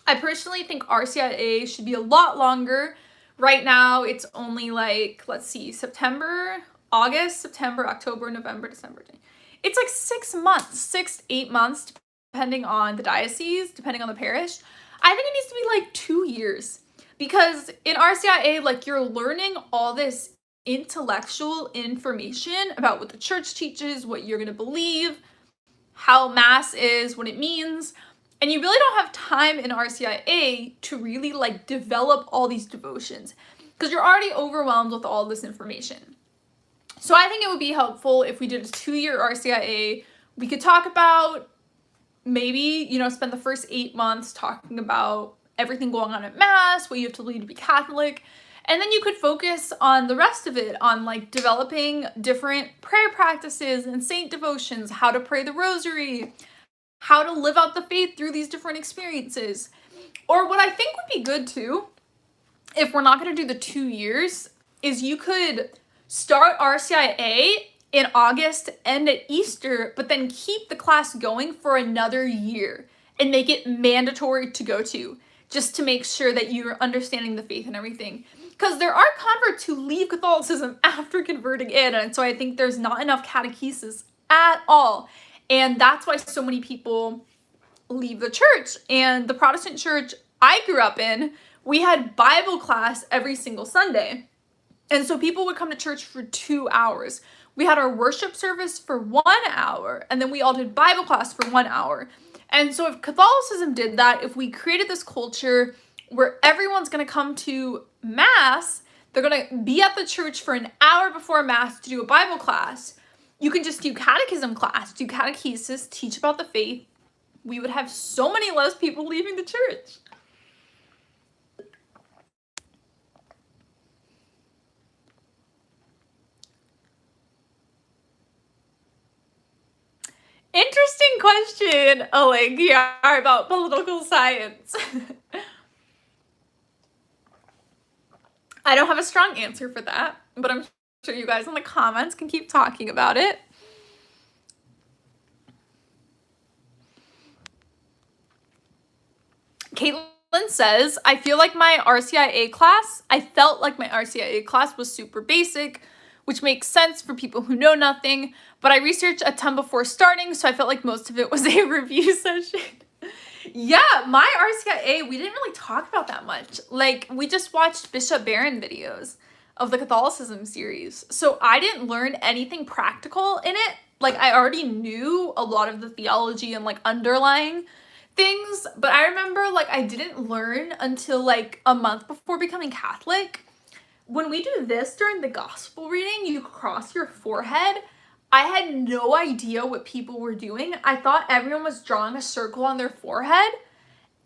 I personally think RCIA should be a lot longer. Right now, it's only like, let's see, August, September, October, November, December. It's like 6 months, 6 to 8 months, depending on the diocese, depending on the parish. I think it needs to be like 2 years, because in RCIA, like, you're learning all this intellectual information about what the church teaches, what you're going to believe, how Mass is, what it means. And you really don't have time in RCIA to really like develop all these devotions because you're already overwhelmed with all this information. So I think it would be helpful if we did a 2-year RCIA. We could talk about maybe, spend the first 8 months talking about everything going on at Mass, what you have to do to be Catholic. And then you could focus on the rest of it, on like developing different prayer practices and saint devotions, how to pray the rosary, how to live out the faith through these different experiences. Or what I think would be good too, if we're not going to do the 2 years, is you could start RCIA in August, end at Easter, but then keep the class going for another year and make it mandatory to go to, just to make sure that you're understanding the faith and everything. Because there are converts who leave Catholicism after converting in, and so I think there's not enough catechesis at all. And that's why so many people leave the church. And the Protestant church I grew up in, we had Bible class every single Sunday. And so people would come to church for 2 hours. We had our worship service for 1 hour, and then we all did Bible class for 1 hour. And so if Catholicism did that, if we created this culture where everyone's going to come to Mass, they're going to be at the church for an hour before Mass to do a Bible class, you can just do catechism class, do catechesis, teach about the faith. We would have so many less people leaving the church. Interesting question, Allegia, about political science. I don't have a strong answer for that, but I'm sure you guys in the comments can keep talking about it. Caitlin says, I felt like my RCIA class was super basic, which makes sense for people who know nothing, but I researched a ton before starting, so I felt like most of it was a review session. Yeah, my RCIA, we didn't really talk about that much. Like, we just watched Bishop Barron videos of the Catholicism series, so I didn't learn anything practical in it. Like, I already knew a lot of the theology and, like, underlying things, but I remember, like, I didn't learn until, like, a month before becoming Catholic. When we do this during the gospel reading, you cross your forehead. I had no idea what people were doing. I thought everyone was drawing a circle on their forehead,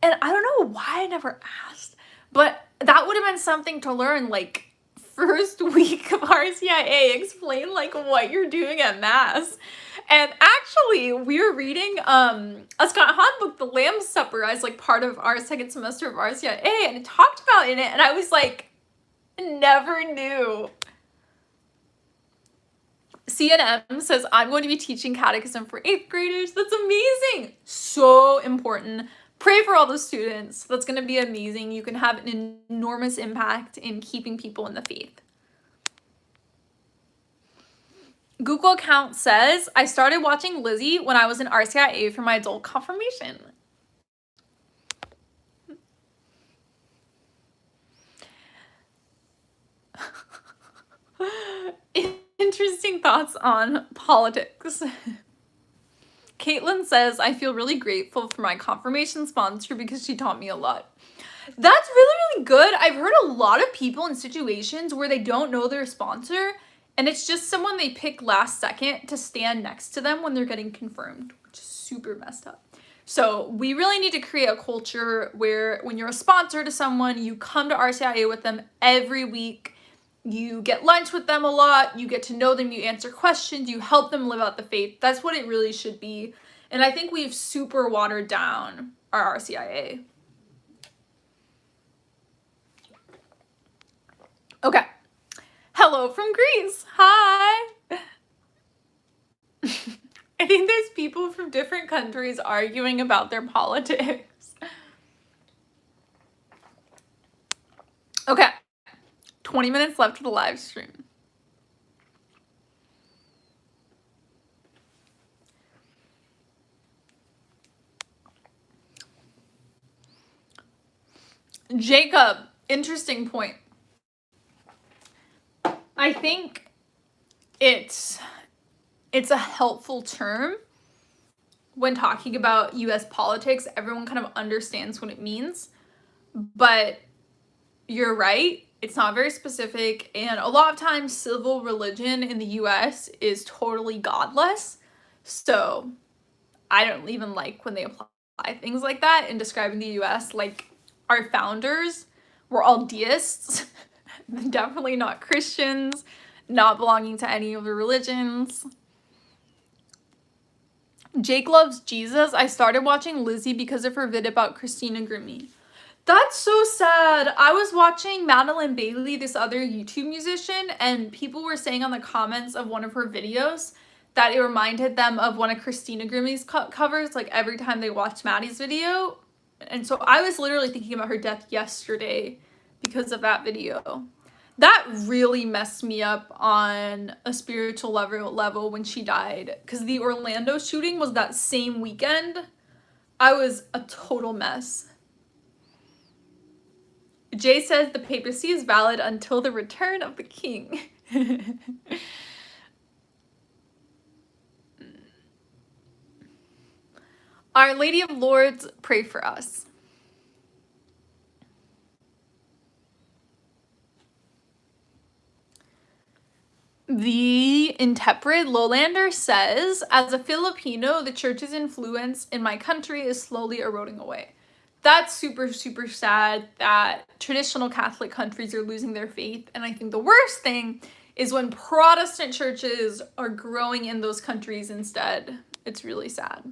and I don't know why I never asked, but that would have been something to learn, like, first week of RCIA, explain, like, what you're doing at Mass. And actually, we were reading a Scott Hahn book, The Lamb's Supper, as, like, part of our second semester of RCIA, and it talked about in it, and I was like, never knew. CNM says, I'm going to be teaching catechism for 8th graders. That's amazing. So important. Pray for all the students. That's going to be amazing. You can have an enormous impact in keeping people in the faith. Google account says, I started watching Lizzie when I was in RCIA for my adult confirmation. Interesting thoughts on politics. Caitlin says, I feel really grateful for my confirmation sponsor because she taught me a lot. That's really, really good. I've heard a lot of people in situations where they don't know their sponsor, and it's just someone they pick last second to stand next to them when they're getting confirmed, which is super messed up. So we really need to create a culture where when you're a sponsor to someone, you come to RCIA with them every week. You get lunch with them a lot, you get to know them, you answer questions, you help them live out the faith. That's what it really should be. And I think we've super watered down our RCIA. Okay. Hello from Greece. Hi. I think there's people from different countries arguing about their politics. Okay. 20 minutes left to the live stream. Jacob, interesting point. I think it's a helpful term when talking about US politics. Everyone kind of understands what it means, but you're right. It's not very specific, and a lot of times civil religion in the US is totally godless, so I don't even like when they apply things like that in describing the US. Like, our founders were all deists, definitely not Christians, not belonging to any of the religions. Jake loves Jesus. I started watching Lizzie because of her vid about Christina Grimmie. That's so sad. I was watching Madeline Bailey, this other YouTube musician, and people were saying on the comments of one of her videos that it reminded them of one of Christina Grimmie's covers, like every time they watched Maddie's video. And so I was literally thinking about her death yesterday because of that video. That really messed me up on a spiritual level when she died, because the Orlando shooting was that same weekend. I was a total mess. Jay says the papacy is valid until the return of the king. Our Lady of Lords, pray for us. The Intrepid Lowlander says, as a Filipino, the church's influence in my country is slowly eroding away. That's super, super sad that traditional Catholic countries are losing their faith. And I think the worst thing is when Protestant churches are growing in those countries instead. It's really sad.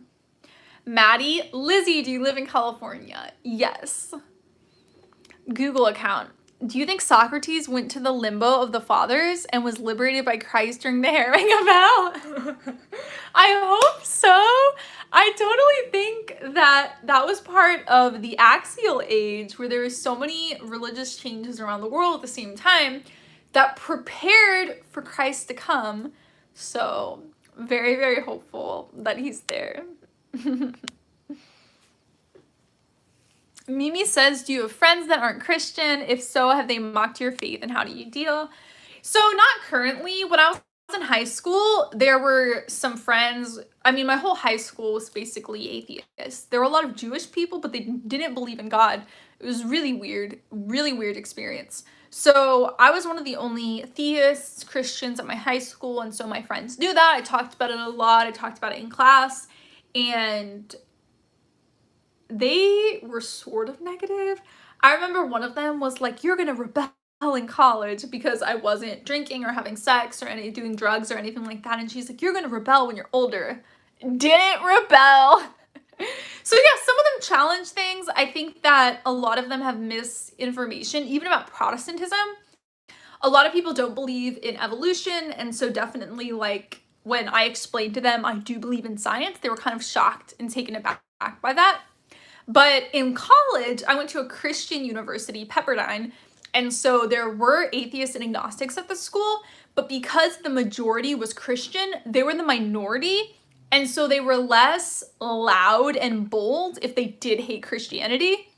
Maddie, Lizzie, do you live in California? Yes. Google account. Do you think Socrates went to the limbo of the fathers and was liberated by Christ during the herring of hell? I hope so. I totally think that that was part of the axial age, where there was so many religious changes around the world at the same time that prepared for Christ to come. So very, very hopeful that he's there. Mimi says, do you have friends that aren't Christian? If so, have they mocked your faith, and how do you deal? So not currently. When I was in high school, there were some friends. I mean, my whole high school was basically atheist. There were a lot of Jewish people, but they didn't believe in God. It was really weird experience. So I was one of the only theists, Christians at my high school, and so my friends knew that. I talked about it a lot. I talked about it in class, and they were sort of negative. I remember one of them was like, you're gonna rebel in college, because I wasn't drinking or having sex or doing drugs or anything like that. And she's like, you're gonna rebel when you're older. Didn't rebel. So yeah, some of them challenge things. I think that a lot of them have misinformation, even about Protestantism. A lot of people don't believe in evolution, and so definitely, like, when I explained to them I do believe in science, they were kind of shocked and taken aback by that. But in college, I went to a Christian university, Pepperdine, and so there were atheists and agnostics at the school, but because the majority was Christian, they were the minority, and so they were less loud and bold if they did hate Christianity.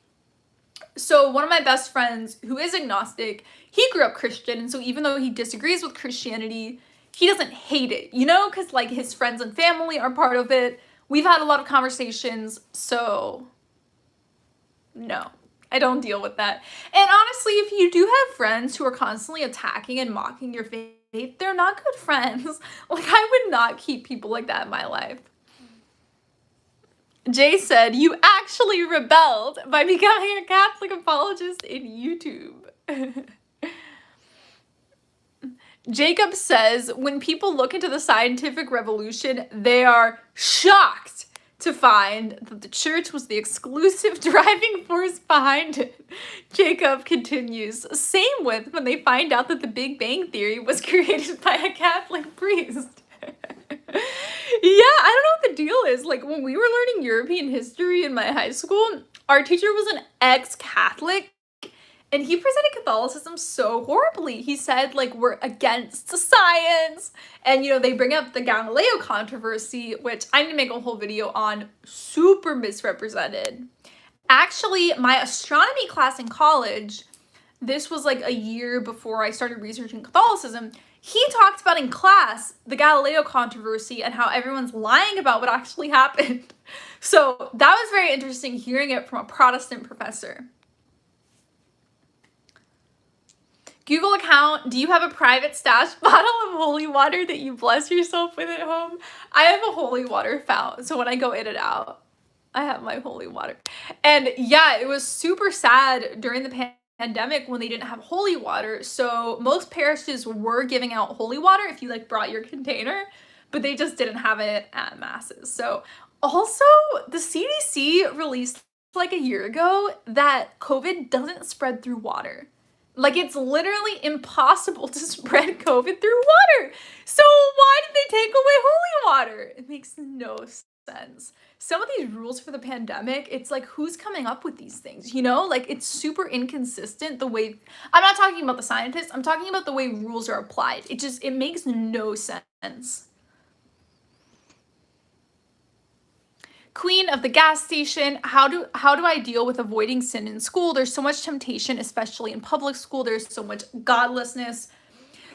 So one of my best friends, who is agnostic, he grew up Christian, and so even though he disagrees with Christianity, he doesn't hate it, you know, because like his friends and family are part of it. We've had a lot of conversations, so no, I don't deal with that. And honestly, if you do have friends who are constantly attacking and mocking your faith, they're not good friends. Like, I would not keep people like that in my life. Jay said, you actually rebelled by becoming a Catholic apologist in YouTube. Jacob says, when people look into the scientific revolution, they are shocked to find that the church was the exclusive driving force behind it. Jacob continues, same with when they find out that the Big Bang Theory was created by a Catholic priest. Yeah, I don't know what the deal is. Like, when we were learning European history in my high school, our teacher was an ex-Catholic, and he presented Catholicism so horribly. He said, like, we're against science. And, you know, they bring up the Galileo controversy, which I'm gonna make a whole video on, super misrepresented. Actually, my astronomy class in college, this was like a year before I started researching Catholicism, he talked about in class the Galileo controversy and how everyone's lying about what actually happened. So that was very interesting hearing it from a Protestant professor. Google account, do you have a private stash bottle of holy water that you bless yourself with at home? I have a holy water fountain, so when I go in and out, I have my holy water. And yeah, it was super sad during the pandemic when they didn't have holy water. So most parishes were giving out holy water if you like brought your container, but they just didn't have it at masses. So also the CDC released like a year ago that COVID doesn't spread through water. Like, it's literally impossible to spread COVID through water. So why did they take away holy water? It makes no sense. Some of these rules for the pandemic, it's like, who's coming up with these things? You know, like, it's super inconsistent the way, I'm not talking about the scientists, I'm talking about the way rules are applied. It makes no sense. Queen of the gas station, how do I deal with avoiding sin in school? There's so much temptation, especially in public school. There's so much godlessness.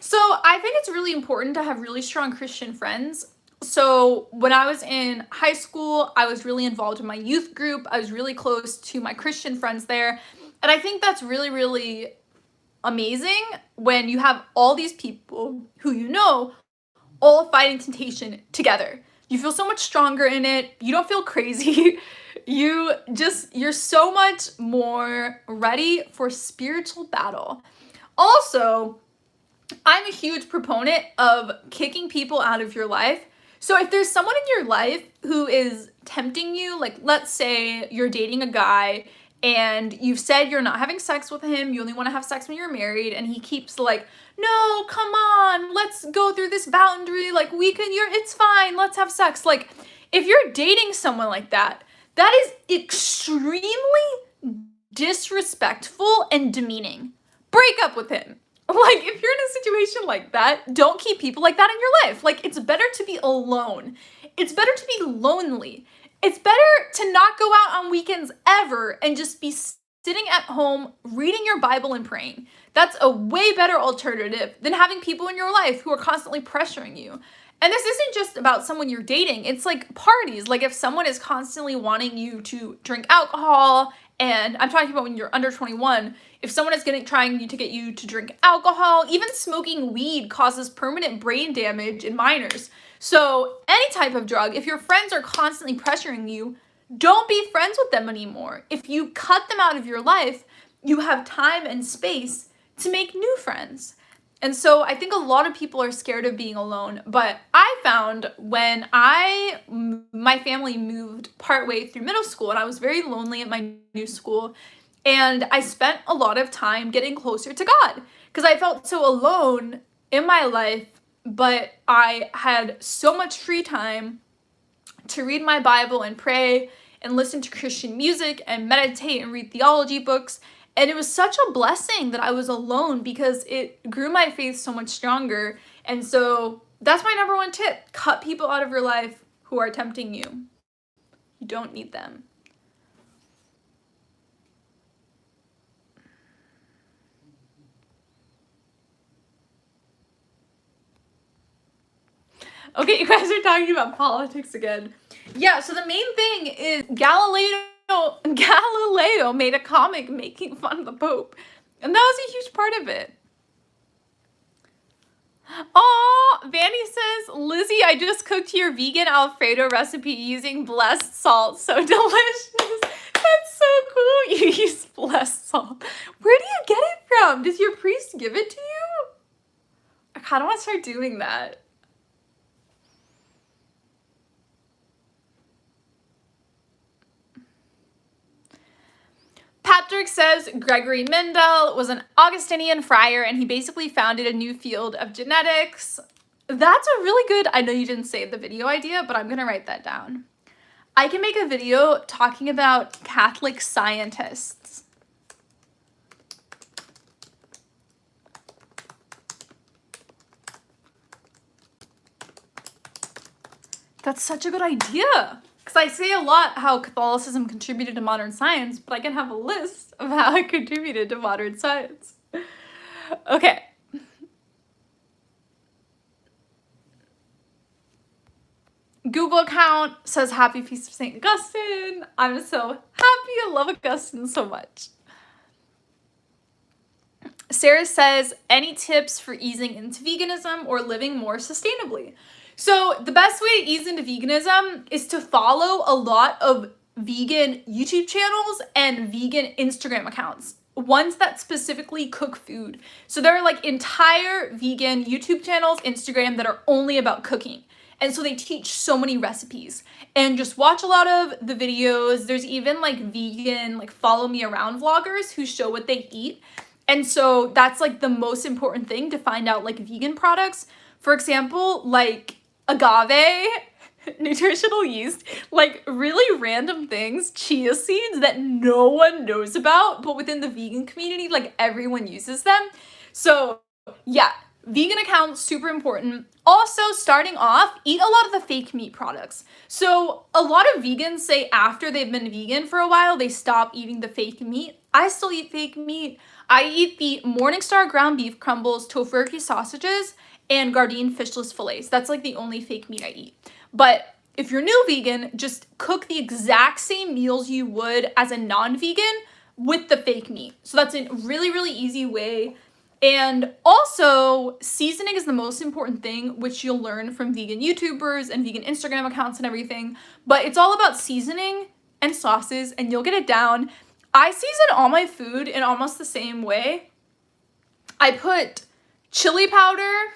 So I think it's really important to have really strong Christian friends. So when I was in high school, I was really involved in my youth group. I was really close to my Christian friends there. And I think that's really, really amazing when you have all these people who you know all fighting temptation together. You feel so much stronger in it. You don't feel crazy. You're so much more ready for spiritual battle. Also, I'm a huge proponent of kicking people out of your life. So if there's someone in your life who is tempting you, like let's say you're dating a guy and you've said you're not having sex with him, you only want to have sex when you're married, and he keeps like, no, come on, let's go through this boundary, like it's fine, let's have sex. Like, if you're dating someone like that, that is extremely disrespectful and demeaning. Break up with him. Like, if you're in a situation like that, don't keep people like that in your life. Like, it's better to be alone. It's better to be lonely. It's better to not go out on weekends ever and just be sitting at home, reading your Bible and praying. That's a way better alternative than having people in your life who are constantly pressuring you. And this isn't just about someone you're dating. It's like parties. Like, if someone is constantly wanting you to drink alcohol, and I'm talking about when you're under 21, if someone is trying to get you to drink alcohol, even smoking weed causes permanent brain damage in minors. So any type of drug, if your friends are constantly pressuring you, don't be friends with them anymore. If you cut them out of your life, you have time and space to make new friends. And so I think a lot of people are scared of being alone, but I found when my family moved partway through middle school, and I was very lonely at my new school, and I spent a lot of time getting closer to God because I felt so alone in my life, but I had so much free time to read my Bible and pray and listen to Christian music and meditate and read theology books. And it was such a blessing that I was alone because it grew my faith so much stronger. And so that's my number one tip. Cut people out of your life who are tempting you. You don't need them. Okay, you guys are talking about politics again. Yeah, so the main thing is Galileo made a comic making fun of the Pope. And that was a huge part of it. Oh, Vanny says, Lizzie, I just cooked your vegan Alfredo recipe using blessed salt. So delicious. That's so cool. You use blessed salt. Where do you get it from? Does your priest give it to you? I kind of want to start doing that. Patrick says Gregory Mendel was an Augustinian friar and he basically founded a new field of genetics. That's a really good, I know you didn't save the video idea, but I'm going to write that down. I can make a video talking about Catholic scientists. That's such a good idea. Because I say a lot how Catholicism contributed to modern science, but I can have a list of how it contributed to modern science. Okay. Google account says Happy Feast of St. Augustine. I'm so happy. I love Augustine so much. Sarah says, any tips for easing into veganism or living more sustainably? So the best way to ease into veganism is to follow a lot of vegan YouTube channels and vegan Instagram accounts, ones that specifically cook food. So there are like entire vegan YouTube channels, Instagram, that are only about cooking. And so they teach so many recipes, and just watch a lot of the videos. There's even like vegan, like follow me around vloggers who show what they eat. And so that's like the most important thing, to find out like vegan products. For example, like agave, nutritional yeast, like really random things, chia seeds that no one knows about, but within the vegan community, like everyone uses them. So yeah, vegan accounts, super important. Also, starting off, eat a lot of the fake meat products. So a lot of vegans say after they've been vegan for a while, they stop eating the fake meat. I still eat fake meat. I eat the Morningstar ground beef crumbles, tofurkey sausages, and Gardein fishless fillets. That's like the only fake meat I eat. But if you're new vegan, just cook the exact same meals you would as a non-vegan with the fake meat. So that's a really, really easy way. And also, seasoning is the most important thing, which you'll learn from vegan YouTubers and vegan Instagram accounts and everything. But it's all about seasoning and sauces, and you'll get it down. I season all my food in almost the same way. I put chili powder,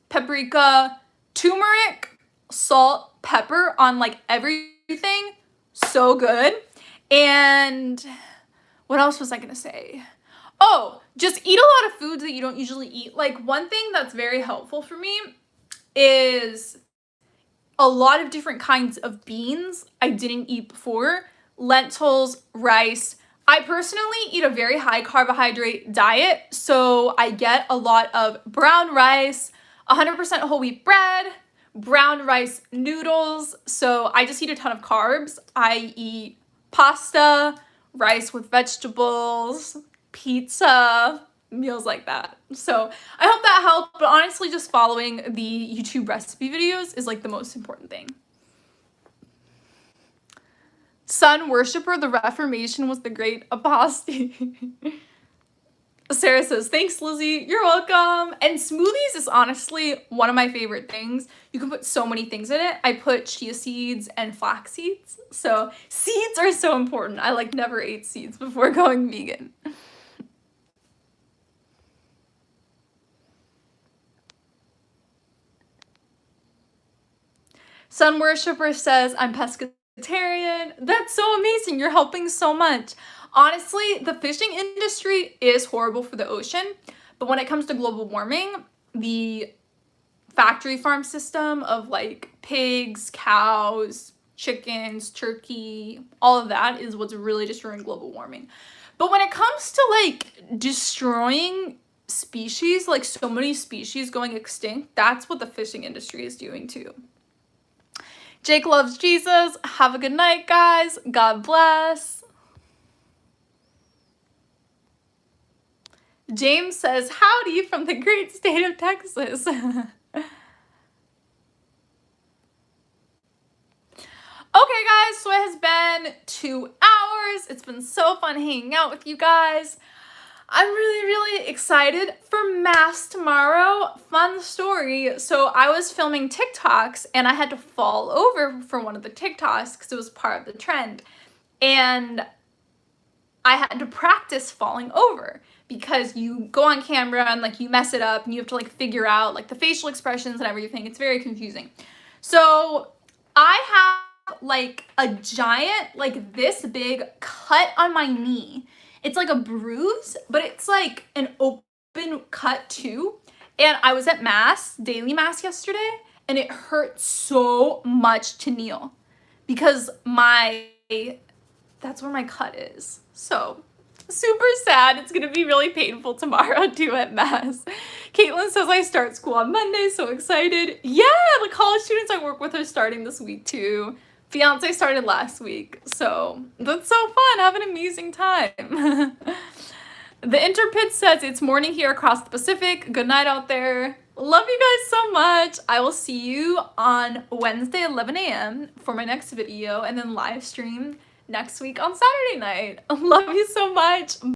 paprika, turmeric, salt, pepper on like everything. So good. And what else was I gonna say? Oh, just eat a lot of foods that you don't usually eat. Like one thing that's very helpful for me is a lot of different kinds of beans I didn't eat before. Lentils, rice. I personally eat a very high carbohydrate diet, so I get a lot of brown rice, 100% whole wheat bread, brown rice noodles. So I just eat a ton of carbs. I eat pasta, rice with vegetables, pizza, meals like that. So I hope that helped, but honestly, just following the YouTube recipe videos is like the most important thing. Sun worshiper, the Reformation was the great apostasy. Sarah says, thanks, Lizzie. You're welcome. And smoothies is honestly one of my favorite things. You can put so many things in it. I put chia seeds and flax seeds. So seeds are so important. I like never ate seeds before going vegan. Sun worshiper says, I'm pescatarian. That's so amazing. You're helping so much. Honestly, the fishing industry is horrible for the ocean, but when it comes to global warming, the factory farm system of like pigs, cows, chickens, turkey, all of that is what's really destroying global warming. But when it comes to like destroying species, like so many species going extinct, that's what the fishing industry is doing too. Jake loves Jesus. Have a good night, guys. God bless. James says, howdy from the great state of Texas. Okay, guys, so it has been 2 hours. It's been so fun hanging out with you guys. I'm really, really excited for Mass tomorrow. Fun story. So I was filming TikToks and I had to fall over for one of the TikToks because it was part of the trend. And I had to practice falling over because you go on camera and like you mess it up and you have to like figure out like the facial expressions and everything. It's very confusing. So I have like a giant, like this big cut on my knee. It's like a bruise, but it's like an open cut too. And I was at Mass, daily Mass yesterday, and it hurt so much to kneel because that's where my cut is. So super sad. It's gonna be really painful tomorrow too at Mass. Caitlin says I start school on Monday, so excited. Yeah, the college students I work with are starting this week too. Fiance started last week, so that's so fun. Have an amazing time. The Interpid says it's morning here across the Pacific. Good night out there. Love you guys so much. I will see you on Wednesday, 11 a.m. for my next video, and then live stream next week on Saturday night. Love you so much.